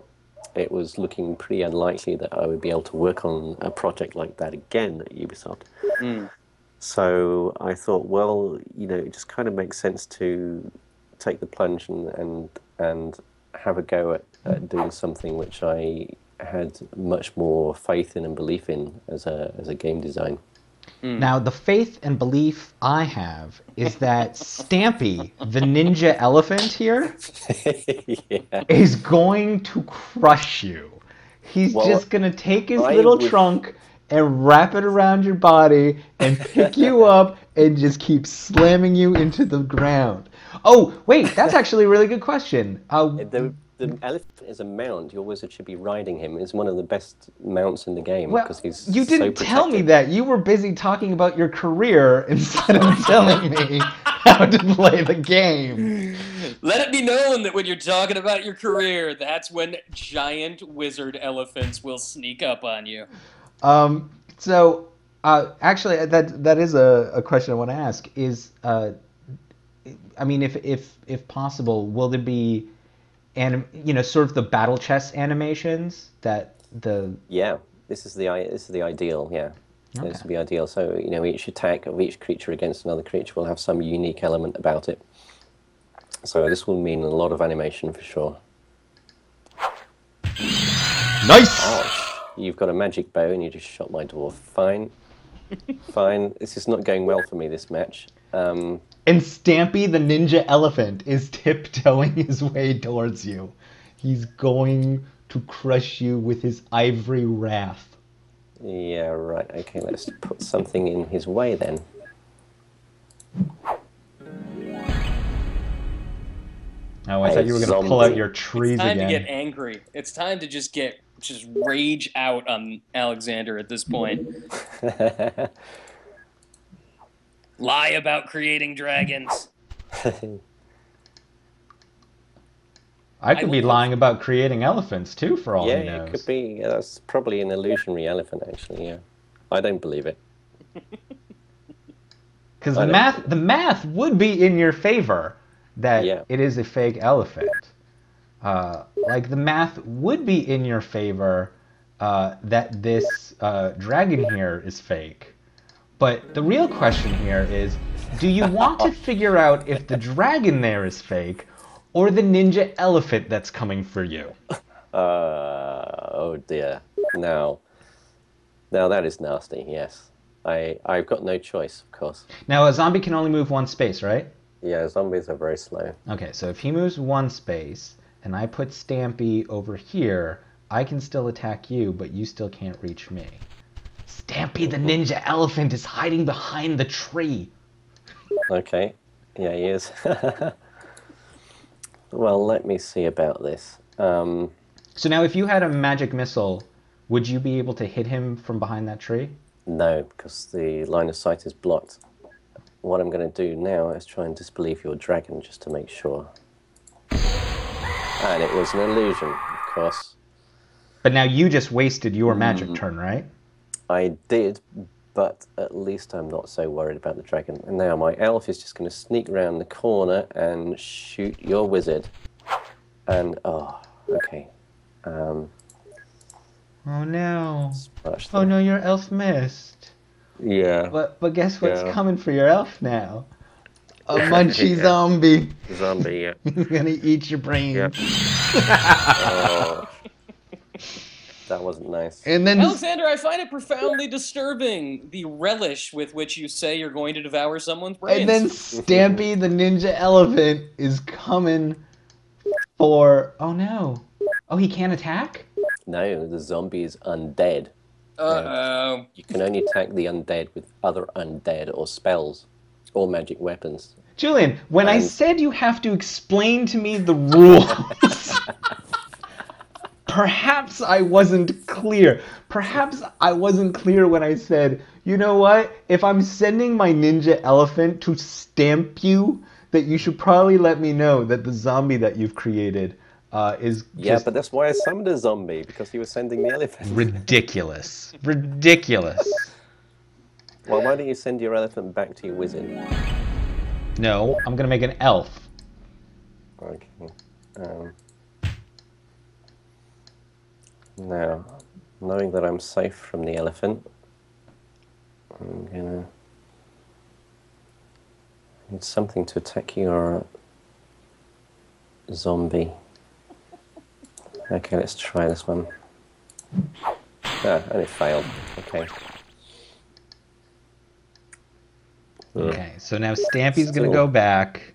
[SPEAKER 1] it was looking pretty unlikely that I would be able to work on a project like that again at Ubisoft. So I thought, well, it just kind of makes sense to take the plunge and have a go at doing something which I had much more faith in and belief in as a game design.
[SPEAKER 3] Now, the faith and belief I have is that Stampy, the ninja elephant here, is going to crush you. He's just going to take his little trunk and wrap it around your body and pick you up and just keep slamming you into the ground. Oh, wait, that's actually a really good question.
[SPEAKER 1] The elephant is a mount. Your wizard should be riding him. It's one of the best mounts in the game because he's
[SPEAKER 3] you didn't tell me that. You were busy talking about your career instead of telling me how to play the game.
[SPEAKER 2] Let it be known that when you're talking about your career, that's when giant wizard elephants will sneak up on you.
[SPEAKER 3] Actually, that is a question I want to ask. Is I mean, if possible, will there be sort of the battle chess animations that the...
[SPEAKER 1] Yeah, this is the ideal, yeah. Okay. This would be ideal. So, each attack of each creature against another creature will have some unique element about it. So this will mean a lot of animation for sure.
[SPEAKER 3] Nice!
[SPEAKER 1] Ouch. You've got a magic bow and you just shot my dwarf. Fine. Fine. This is not going well for me, this match.
[SPEAKER 3] And Stampy the ninja elephant is tiptoeing his way towards you. He's going to crush you with his ivory wrath.
[SPEAKER 1] Yeah, right. Okay, let's put something in his way then.
[SPEAKER 3] Oh, I thought you were going to pull out your trees again.
[SPEAKER 2] It's time to get angry. It's time to just rage out on Alexander at this point. Lie about creating dragons.
[SPEAKER 3] I could be lying about creating elephants too, for all he knows.
[SPEAKER 1] Yeah, it could be. That's probably an illusionary elephant, actually. Yeah, I don't believe it.
[SPEAKER 3] Because the math would be in your favor that it is a fake elephant. Like the math would be in your favor that this dragon here is fake. But the real question here is, do you want to figure out if the dragon there is fake or the ninja elephant that's coming for you?
[SPEAKER 1] Oh dear. Now that is nasty, yes. I've got no choice, of course.
[SPEAKER 3] Now a zombie can only move one space, right?
[SPEAKER 1] Yeah, zombies are very slow.
[SPEAKER 3] Okay, so if he moves one space and I put Stampy over here, I can still attack you, but you still can't reach me. Stampy the ninja elephant is hiding behind the tree.
[SPEAKER 1] Okay. Yeah, he is. Well, let me see about this.
[SPEAKER 3] So now if you had a magic missile, would you be able to hit him from behind that tree?
[SPEAKER 1] No, because the line of sight is blocked. What I'm going to do now is try and disbelieve your dragon just to make sure. And it was an illusion, of course.
[SPEAKER 3] But now you just wasted your magic turn, right?
[SPEAKER 1] I did, but at least I'm not so worried about the dragon. And now my elf is just going to sneak around the corner and shoot your wizard. And, oh, okay.
[SPEAKER 3] Oh no. Oh no, your elf missed.
[SPEAKER 1] Yeah.
[SPEAKER 3] But guess what's coming for your elf now? A munchy zombie.
[SPEAKER 1] Zombie, yeah.
[SPEAKER 3] He's gonna eat your brains.
[SPEAKER 1] Yep. Oh, that wasn't nice.
[SPEAKER 3] And then
[SPEAKER 2] Alexander, I find it profoundly disturbing the relish with which you say you're going to devour someone's brains.
[SPEAKER 3] And then Stampy the ninja elephant is coming for... Oh no. Oh, he can't attack?
[SPEAKER 1] No, the zombie is undead.
[SPEAKER 2] Uh-oh.
[SPEAKER 1] You can only attack the undead with other undead or spells or magic weapons.
[SPEAKER 3] Julian, when I said you have to explain to me the rules, perhaps I wasn't clear. Perhaps I wasn't clear when I said, you know what? If I'm sending my ninja elephant to stamp you, that you should probably let me know that the zombie that you've created is
[SPEAKER 1] Yeah, but that's why I summoned a zombie, because he was sending the elephant.
[SPEAKER 3] ridiculous. Ridiculous.
[SPEAKER 1] Well, why don't you send your elephant back to your wizard?
[SPEAKER 3] No, I'm gonna make an elf.
[SPEAKER 1] Okay. Now, knowing that I'm safe from the elephant, I'm gonna need something to attack your zombie. Okay, let's try this one. Ah, and it failed. Okay.
[SPEAKER 3] Okay, so now Stampy's gonna go back.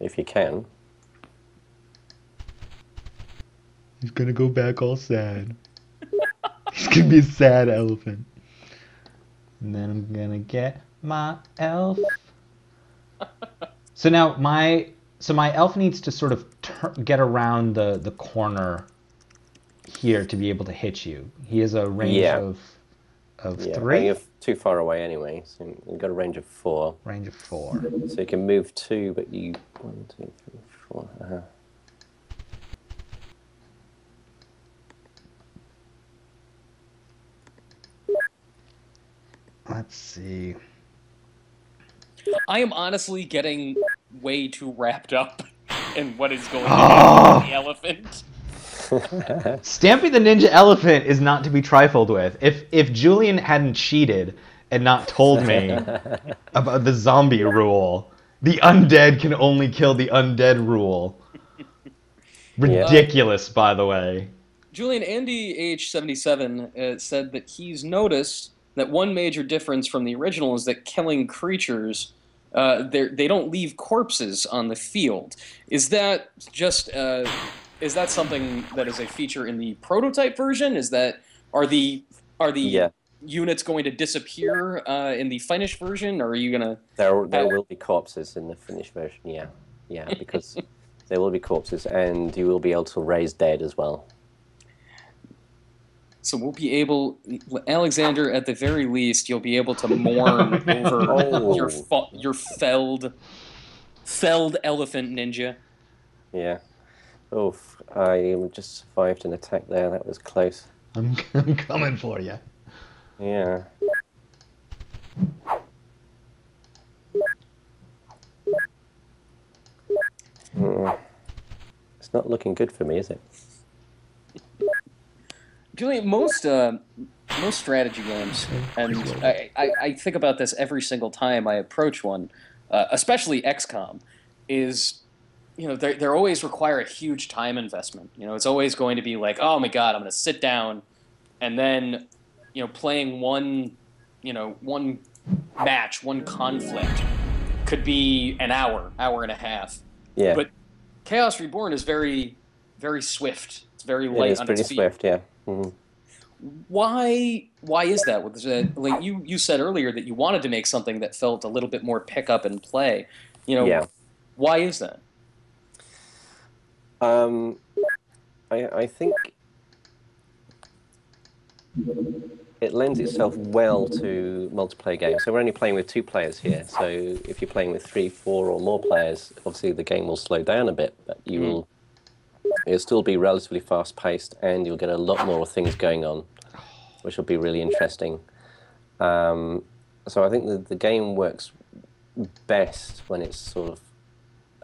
[SPEAKER 1] If you can.
[SPEAKER 3] He's gonna go back all sad. He's gonna be a sad elephant. And then I'm gonna get my elf. So now my elf needs to sort of get around the corner here to be able to hit you. He has a range of
[SPEAKER 1] Yeah,
[SPEAKER 3] 3.
[SPEAKER 1] you're too far away anyway, so you've got a range of 4.
[SPEAKER 3] Range of 4.
[SPEAKER 1] So you can move 2, but you... 1, 2, 3, 4.
[SPEAKER 3] Let's see.
[SPEAKER 2] I am honestly getting way too wrapped up in what is going on with the elephant.
[SPEAKER 3] Stampy the Ninja Elephant is not to be trifled with. If Julian hadn't cheated and not told me about the zombie rule, the undead can only kill the undead rule. Ridiculous, by the way.
[SPEAKER 2] Julian, Andy H77 said that he's noticed that one major difference from the original is that killing creatures, they don't leave corpses on the field. Is that just is that something that is a feature in the prototype version? Are the units going to disappear in the finished version, or are you gonna?
[SPEAKER 1] There will be corpses in the finished version. Yeah, because there will be corpses, and you will be able to raise dead as well.
[SPEAKER 2] So we'll be able, Alexander, at the very least, you'll be able to mourn over your felled elephant ninja.
[SPEAKER 1] Yeah. Oof, I just survived an attack there. That was close.
[SPEAKER 3] I'm coming for you.
[SPEAKER 1] Yeah. It's not looking good for me, is it?
[SPEAKER 2] Julian, most strategy games, and I think about this every single time I approach one, especially XCOM, is, they're always require a huge time investment. It's always going to be like, oh my god, I'm going to sit down, and then, playing one match, one conflict, could be an hour and a half.
[SPEAKER 1] Yeah.
[SPEAKER 2] But Chaos Reborn is very, very swift. It's very light on its feet.
[SPEAKER 1] It's pretty swift, yeah. Mm-hmm.
[SPEAKER 2] Why is that? Like you said earlier that you wanted to make something that felt a little bit more pick up and play.
[SPEAKER 1] Yeah.
[SPEAKER 2] Why is that?
[SPEAKER 1] I think it lends itself well to multiplayer games. So we're only playing with 2 players here. So if you're playing with 3, 4, or more players, obviously the game will slow down a bit, but it'll still be relatively fast-paced, and you'll get a lot more things going on, which will be really interesting. So I think the game works best when it's sort of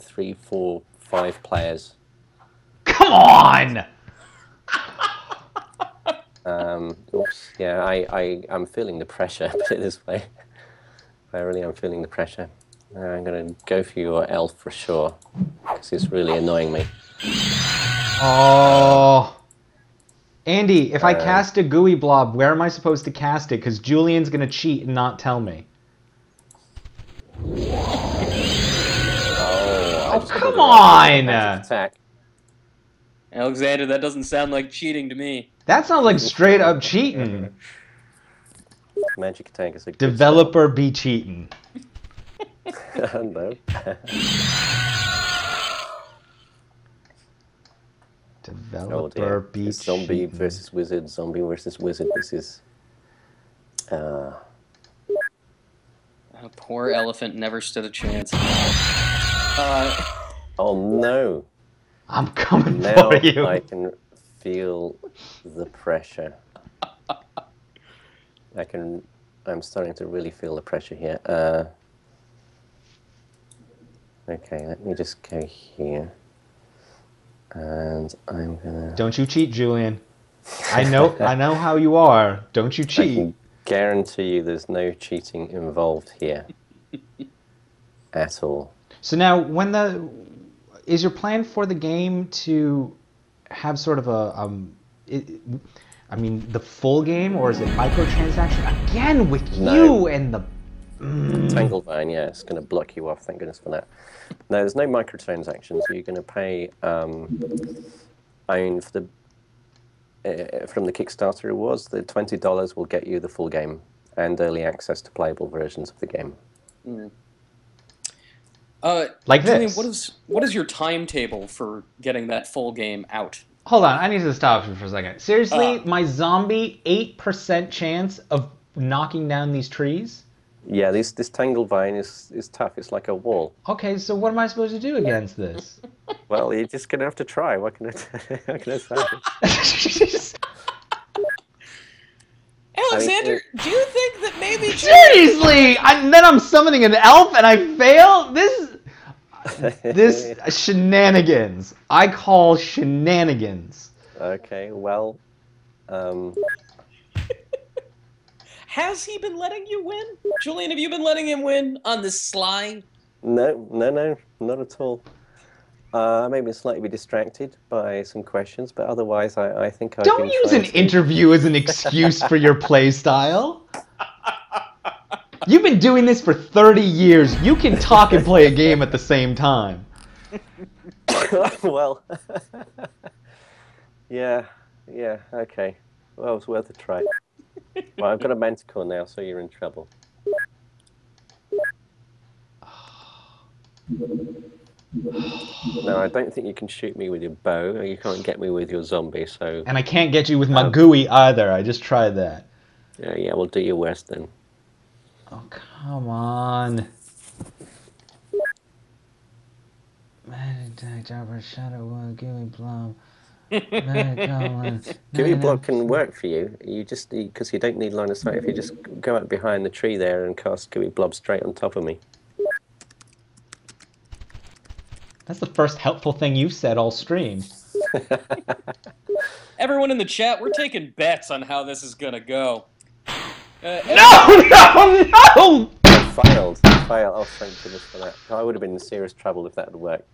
[SPEAKER 1] 3, 4, 5 players.
[SPEAKER 3] Come on!
[SPEAKER 1] Oops. Yeah, I'm feeling the pressure, put it this way. I really am feeling the pressure. I'm going to go for your elf for sure, because it's really annoying me.
[SPEAKER 3] Oh. Andy, if I cast a gooey blob, where am I supposed to cast it? Because Julian's going to cheat and not tell me.
[SPEAKER 1] Oh,
[SPEAKER 3] come on!
[SPEAKER 1] Magic attack.
[SPEAKER 2] Alexander, that doesn't sound like cheating to me.
[SPEAKER 3] That sounds like straight up cheating.
[SPEAKER 1] Magic attack is a good
[SPEAKER 3] Developer be cheating.
[SPEAKER 1] No.
[SPEAKER 3] Developer be
[SPEAKER 1] zombie
[SPEAKER 3] cheating.
[SPEAKER 1] versus wizard, zombie versus wizard. This is.
[SPEAKER 2] A poor elephant never stood a chance.
[SPEAKER 1] Oh no!
[SPEAKER 3] I'm coming
[SPEAKER 1] Now
[SPEAKER 3] for you.
[SPEAKER 1] I can feel the pressure. I'm starting to really feel the pressure here. Okay, let me just go here. And I'm gonna...
[SPEAKER 3] Don't you cheat, Julian. I know how you are. Don't you
[SPEAKER 1] I
[SPEAKER 3] cheat.
[SPEAKER 1] can guarantee you there's no cheating involved here. At all.
[SPEAKER 3] So now, is your plan for the game to have sort of a the full game, or is it microtransaction again with you and the
[SPEAKER 1] Tanglevine? Yeah, it's going to block you off. Thank goodness for that. No, there's no microtransactions. You're going to pay. I mean, for from the Kickstarter rewards, the $20 will get you the full game and early access to playable versions of the game.
[SPEAKER 2] Mm.
[SPEAKER 3] Like
[SPEAKER 2] Julian,
[SPEAKER 3] this.
[SPEAKER 2] what is your timetable for getting that full game out?
[SPEAKER 3] Hold on, I need to stop you for a second. Seriously, my zombie 8% chance of knocking down these trees?
[SPEAKER 1] Yeah, this Tanglevine is tough. It's like a wall.
[SPEAKER 3] Okay, so what am I supposed to do against this?
[SPEAKER 1] Well, you're just going to have to try. What can I say?
[SPEAKER 2] Alexander, do you think that maybe...
[SPEAKER 3] Seriously! Then I'm summoning an elf and I fail? This shenanigans. I call shenanigans.
[SPEAKER 1] Okay, well...
[SPEAKER 2] Has he been letting you win? Julian, have you been letting him win on the sly?
[SPEAKER 1] No, not at all. Maybe slightly distracted by some questions, but otherwise I think I've been
[SPEAKER 3] Don't use an interview as an excuse for your play style. You've been doing this for 30 years. You can talk and play a game at the same time.
[SPEAKER 1] Well, yeah, okay. Well, it was worth a try. Well, I've got a manticore now, so you're in trouble. No, I don't think you can shoot me with your bow, or you can't get me with your zombie, so...
[SPEAKER 3] And I can't get you with my gooey either. I just tried that.
[SPEAKER 1] Yeah, we'll do your worst then.
[SPEAKER 3] Oh, come on.
[SPEAKER 1] Gooey block can work for you. You just because you don't need line of sight. If you just go up behind the tree there and cast gooey blob straight on top of me.
[SPEAKER 3] That's the first helpful thing you've said all stream.
[SPEAKER 2] Everyone in the chat, we're taking bets on how this is gonna go.
[SPEAKER 3] No!
[SPEAKER 1] Failed. Oh, thank goodness for that. I would have been in serious trouble if that had worked.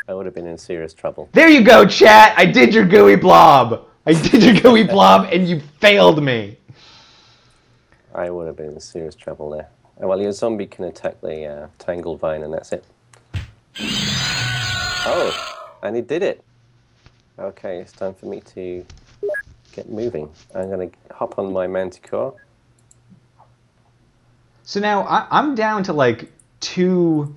[SPEAKER 1] I would have been in serious trouble.
[SPEAKER 3] There you go, chat! I did your gooey blob! And you failed me!
[SPEAKER 1] I would have been in serious trouble there. Oh, well, your zombie can attack the Tanglevine, and that's it. Oh, and he did it! Okay, it's time for me to get moving. I'm going to hop on my manticore.
[SPEAKER 3] So now, I'm down to, like, two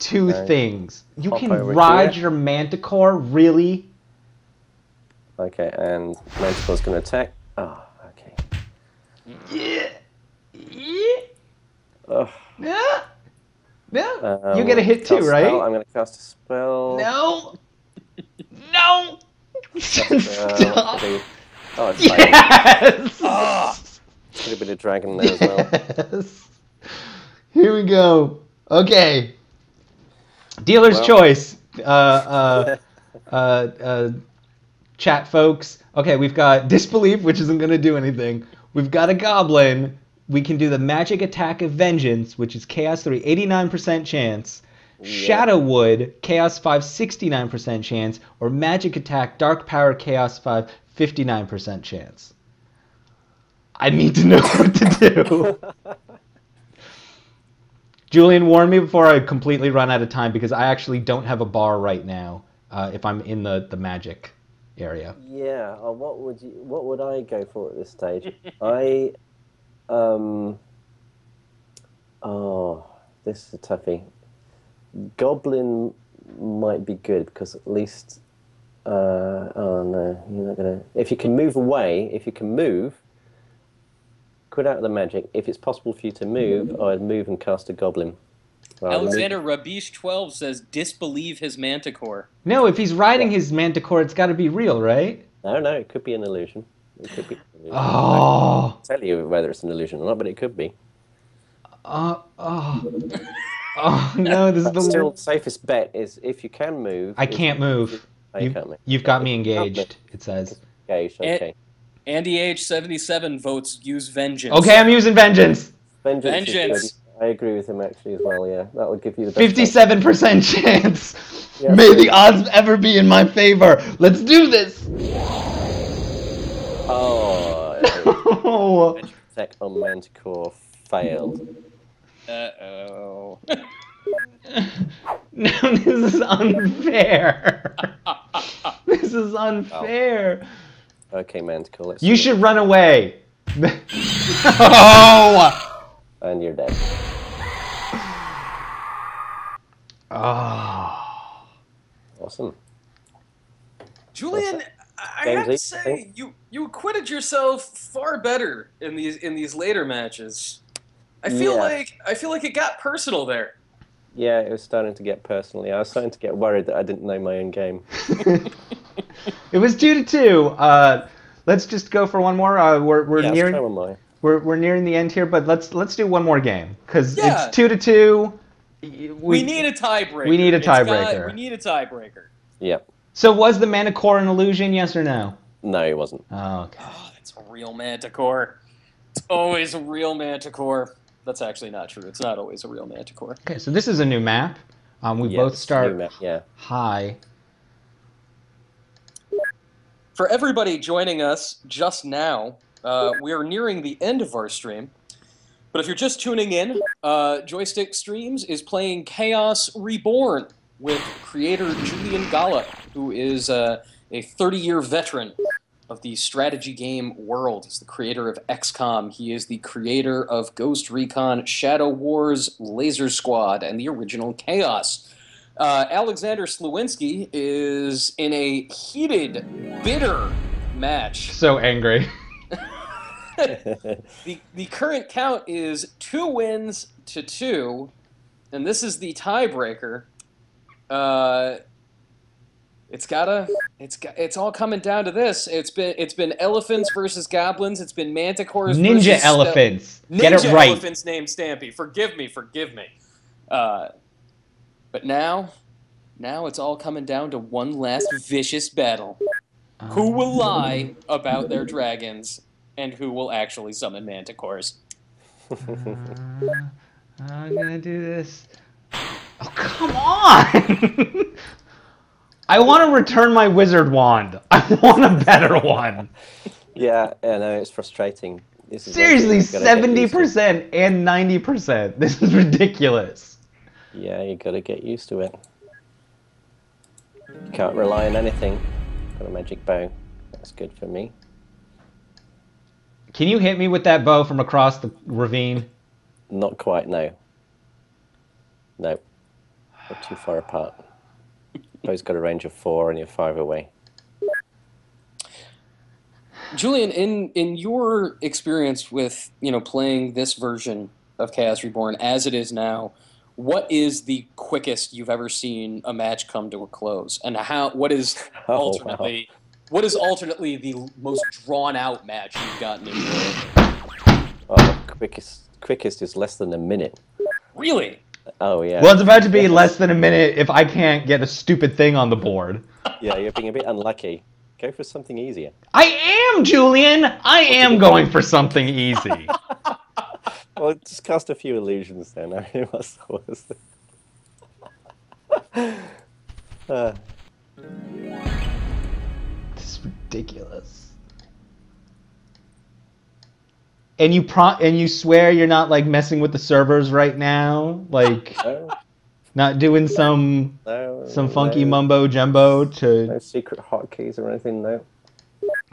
[SPEAKER 3] things. You can ride your manticore, really?
[SPEAKER 1] Okay, and manticore's going to attack. Oh, okay. Oh.
[SPEAKER 3] Yeah. No. You get a hit too, right?
[SPEAKER 1] I'm going to cast a spell.
[SPEAKER 3] No. Stop.
[SPEAKER 1] Oh, it's
[SPEAKER 3] yes.
[SPEAKER 1] Oh. Could have been a dragon there as well.
[SPEAKER 3] Yes. Here we go. Okay. Dealer's choice. Chat folks. Okay, we've got disbelief, which isn't going to do anything. We've got a goblin. we can do the Magic Attack of Vengeance, which is Chaos 3, 89% chance. Shadow Wood, Chaos 5, 69% chance. Or Magic Attack, Dark Power, Chaos 5, 59% chance. I need to know what to do. Julian, warn me before I completely run out of time, because I actually don't have a bar right now if I'm in the magic area.
[SPEAKER 1] Yeah, what would I go for at this stage? This is a toughie. Goblin might be good, because at least oh no, you're not gonna. If you can move away, quit out of the magic. If it's possible for you to move, I'd move and cast a goblin.
[SPEAKER 2] Alexander Rabish 12 says disbelieve his manticore.
[SPEAKER 3] No, if he's riding his manticore, it's got to be real, right?
[SPEAKER 1] No, it could be an illusion. It could be.
[SPEAKER 3] Oh.
[SPEAKER 1] I can't tell you whether it's an illusion or not, but it could be.
[SPEAKER 3] Oh no, this is the
[SPEAKER 1] still safest bet is if you can move.
[SPEAKER 3] I can't move.
[SPEAKER 1] You can't move.
[SPEAKER 3] You've got me engaged. It says.
[SPEAKER 1] Engaged. Okay.
[SPEAKER 2] Andy H77 votes use vengeance.
[SPEAKER 3] Okay, I'm using vengeance.
[SPEAKER 1] Vengeance. I agree with him actually as well. Yeah, that would give you the
[SPEAKER 3] 57% chance.
[SPEAKER 1] Yeah.
[SPEAKER 3] May the odds ever be in my favor. Let's do this.
[SPEAKER 1] Oh. Magic attack on Manticore failed.
[SPEAKER 2] Uh-oh.
[SPEAKER 3] No, this is unfair. This is unfair.
[SPEAKER 1] Oh. Okay, Manticore. Let's
[SPEAKER 3] You should run away. Oh!
[SPEAKER 1] And you're dead.
[SPEAKER 3] Oh.
[SPEAKER 1] Awesome.
[SPEAKER 2] Julian, I have to say, you acquitted yourself far better in these later matches. I feel like it got personal there.
[SPEAKER 1] Yeah, it was starting to get personal. I was starting to get worried that I didn't know my own game.
[SPEAKER 3] It was 2-2. Let's just go for one more. We're nearing.
[SPEAKER 1] Let's try one more.
[SPEAKER 3] We're nearing the end here, but let's do one more game because it's 2-2.
[SPEAKER 2] We need a tiebreaker.
[SPEAKER 3] We need a tiebreaker.
[SPEAKER 2] We need a tiebreaker.
[SPEAKER 1] Yep.
[SPEAKER 3] So was the Manticore an illusion? Yes or no?
[SPEAKER 1] No, it wasn't.
[SPEAKER 3] Oh, okay.
[SPEAKER 2] Oh, that's a real Manticore. It's always a real Manticore. That's actually not true. It's not always a real Manticore.
[SPEAKER 3] Okay, so this is a new map. We both start high.
[SPEAKER 2] For everybody joining us just now, we are nearing the end of our stream. But if you're just tuning in, Joystiq Streams is playing Chaos Reborn with creator Julian Gollop, who is a 30-year veteran of the strategy game world. He's the creator of XCOM. He is the creator of Ghost Recon, Shadow Wars, Laser Squad, and the original Chaos. Alexander Sliwinski is in a heated, bitter match.
[SPEAKER 3] So angry.
[SPEAKER 2] The current count is 2 wins to 2, and this is the tiebreaker. It's all coming down to this. It's been elephants versus goblins. It's been manticores
[SPEAKER 3] ninja
[SPEAKER 2] versus
[SPEAKER 3] elephants. Get
[SPEAKER 2] ninja
[SPEAKER 3] it right.
[SPEAKER 2] Elephants named Stampy. Forgive me. But now it's all coming down to one last vicious battle. Who will lie about their dragons, and who will actually summon manticores?
[SPEAKER 3] I'm gonna do this. Oh, come on! I want to return my wizard wand. I want a better one.
[SPEAKER 1] Yeah, I know, it's frustrating.
[SPEAKER 3] Seriously, 70% and 90%. This is ridiculous.
[SPEAKER 1] Yeah, you gotta get used to it. You can't rely on anything. Got a magic bow. That's good for me.
[SPEAKER 3] Can you hit me with that bow from across the ravine?
[SPEAKER 1] Not quite, no. No. We're too far apart. Bow's got a range of 4 and you're 5 away.
[SPEAKER 2] Julian, in your experience with playing this version of Chaos Reborn as it is now, what is the quickest you've ever seen a match come to a close, and what is alternately the most drawn out match you've gotten into?
[SPEAKER 1] Oh, quickest is less than a minute.
[SPEAKER 2] Really?
[SPEAKER 1] Oh yeah.
[SPEAKER 3] Well, it's about to be less than a minute if I can't get a stupid thing on the board.
[SPEAKER 1] Yeah, you're being a bit unlucky. Go for something easier.
[SPEAKER 3] I am, Julian! I am going for something easy.
[SPEAKER 1] Well, just cast a few illusions then. I mean, what's the worst thing?
[SPEAKER 3] This is ridiculous. And you swear you're not like messing with the servers right now, like
[SPEAKER 1] No,
[SPEAKER 3] not doing some funky mumbo jumbo to
[SPEAKER 1] no secret hotkeys or anything. No.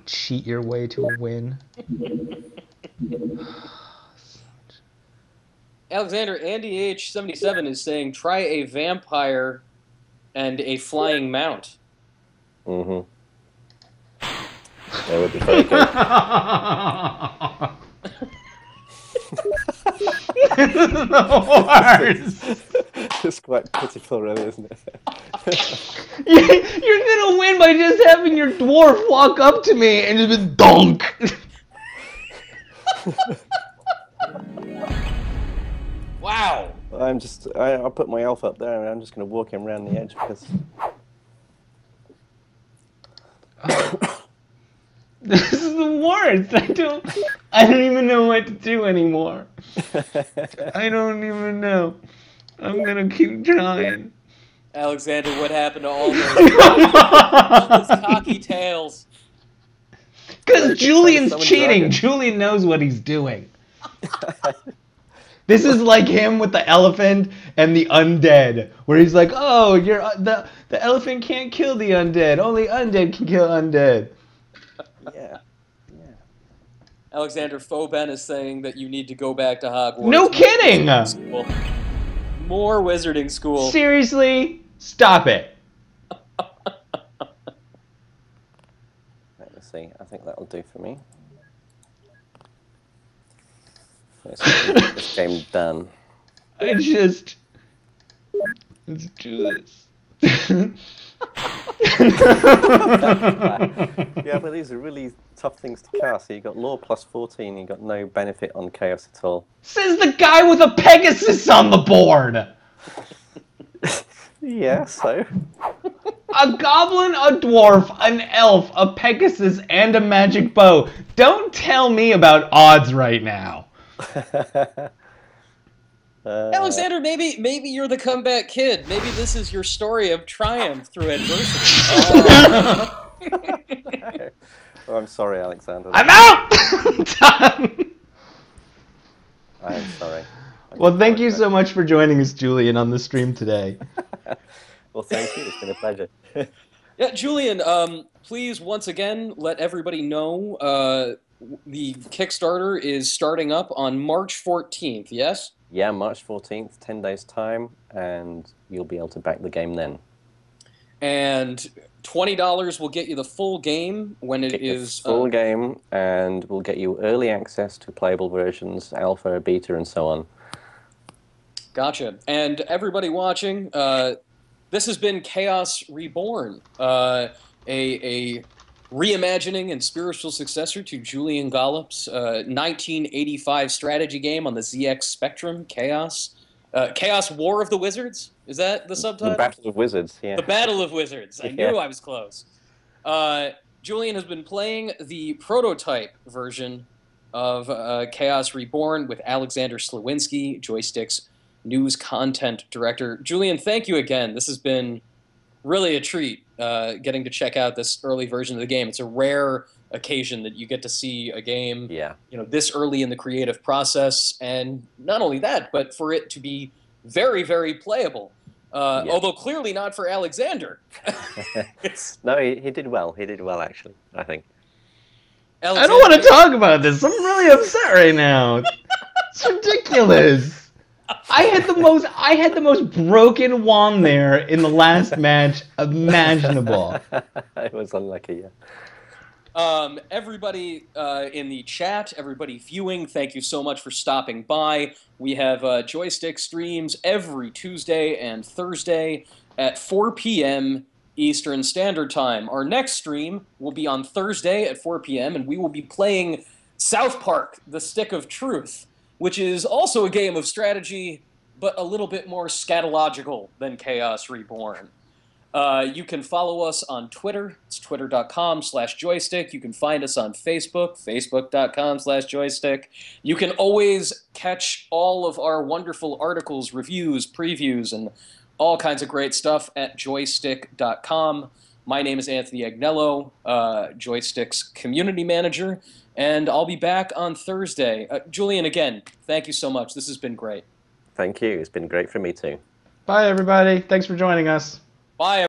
[SPEAKER 3] cheat your way to a win.
[SPEAKER 2] Alexander, Andy H77 is saying, try a vampire and a flying mount.
[SPEAKER 1] Mm-hmm. That would be very good.
[SPEAKER 3] This is the worst.
[SPEAKER 1] It's quite pitiful, really, isn't it?
[SPEAKER 3] You're gonna win by just having your dwarf walk up to me and just be donk.
[SPEAKER 2] Wow.
[SPEAKER 1] I'll put my elf up there and I'm just going to walk him around the edge because...
[SPEAKER 3] This is the worst. I don't even know what to do anymore. I don't even know. I'm gonna keep trying.
[SPEAKER 2] Alexander, what happened to all those cocky tails?
[SPEAKER 3] Because Julian's cheating. Julian knows what he's doing. This is like him with the elephant and the undead, where he's like, "Oh, the elephant can't kill the undead. Only undead can kill undead."
[SPEAKER 1] Yeah.
[SPEAKER 2] Alexander Foben is saying that you need to go back to Hogwarts.
[SPEAKER 3] No kidding!
[SPEAKER 2] More wizarding school.
[SPEAKER 3] Seriously? Stop it.
[SPEAKER 1] Let's see. I think that'll do for me. Let's get this game done.
[SPEAKER 3] Let's do this.
[SPEAKER 1] Yeah, but these are really tough things to cast. So you got Law plus 14, you got no benefit on Chaos at all.
[SPEAKER 3] Says the guy with a Pegasus on the board!
[SPEAKER 1] Yeah, so?
[SPEAKER 3] A goblin, a dwarf, an elf, a Pegasus, and a magic bow. Don't tell me about odds right now.
[SPEAKER 2] Alexander, maybe you're the comeback kid. Maybe this is your story of triumph through adversity.
[SPEAKER 1] Oh, I'm sorry, Alexander.
[SPEAKER 3] I'm out! Done!
[SPEAKER 1] I am sorry.
[SPEAKER 3] Well, thank you so much for joining us, Julian, on the stream today.
[SPEAKER 1] Well, thank you. It's been a pleasure.
[SPEAKER 2] Yeah, Julian, please once again let everybody know the Kickstarter is starting up on March 14th, yes?
[SPEAKER 1] Yeah, March 14th, 10 days time, and you'll be able to back the game then.
[SPEAKER 2] And $20 will get you the full game when it is...
[SPEAKER 1] full game, and we'll get you early access to playable versions, alpha, beta, and so on.
[SPEAKER 2] Gotcha. And everybody watching, this has been Chaos Reborn, a reimagining and spiritual successor to Julian Gollop's 1985 strategy game on the ZX Spectrum, Chaos. Chaos War of the Wizards? Is that the subtitle?
[SPEAKER 1] The Battle of Wizards, yeah.
[SPEAKER 2] The Battle of Wizards. I knew I was close. Julian has been playing the prototype version of Chaos Reborn with Alexander Sliwinski, Joystiq's news content director. Julian, thank you again. This has been really a treat getting to check out this early version of the game. It's a rare occasion that you get to see a game this early in the creative process, and not only that, but for it to be very, very playable. Although clearly not for Alexander.
[SPEAKER 1] No, he did well. He did well, actually, I think.
[SPEAKER 3] Alexander, I don't want to talk about this. I'm really upset right now. It's ridiculous. I had the most broken wand there in the last match imaginable.
[SPEAKER 1] It was unlucky, yeah.
[SPEAKER 2] Everybody in the chat, everybody viewing, thank you so much for stopping by. We have Joystiq streams every Tuesday and Thursday at 4 p.m. Eastern Standard Time. Our next stream will be on Thursday at 4 p.m., and we will be playing South Park, The Stick of Truth, which is also a game of strategy, but a little bit more scatological than Chaos Reborn. You can follow us on Twitter. It's twitter.com/joystiq. You can find us on Facebook, facebook.com/joystiq. You can always catch all of our wonderful articles, reviews, previews, and all kinds of great stuff at joystiq.com. My name is Anthony Agnello, Joystiq's community manager, and I'll be back on Thursday. Julian, again, thank you so much. This has been great.
[SPEAKER 1] Thank you. It's been great for me too.
[SPEAKER 3] Bye, everybody. Thanks for joining us.
[SPEAKER 2] Bye.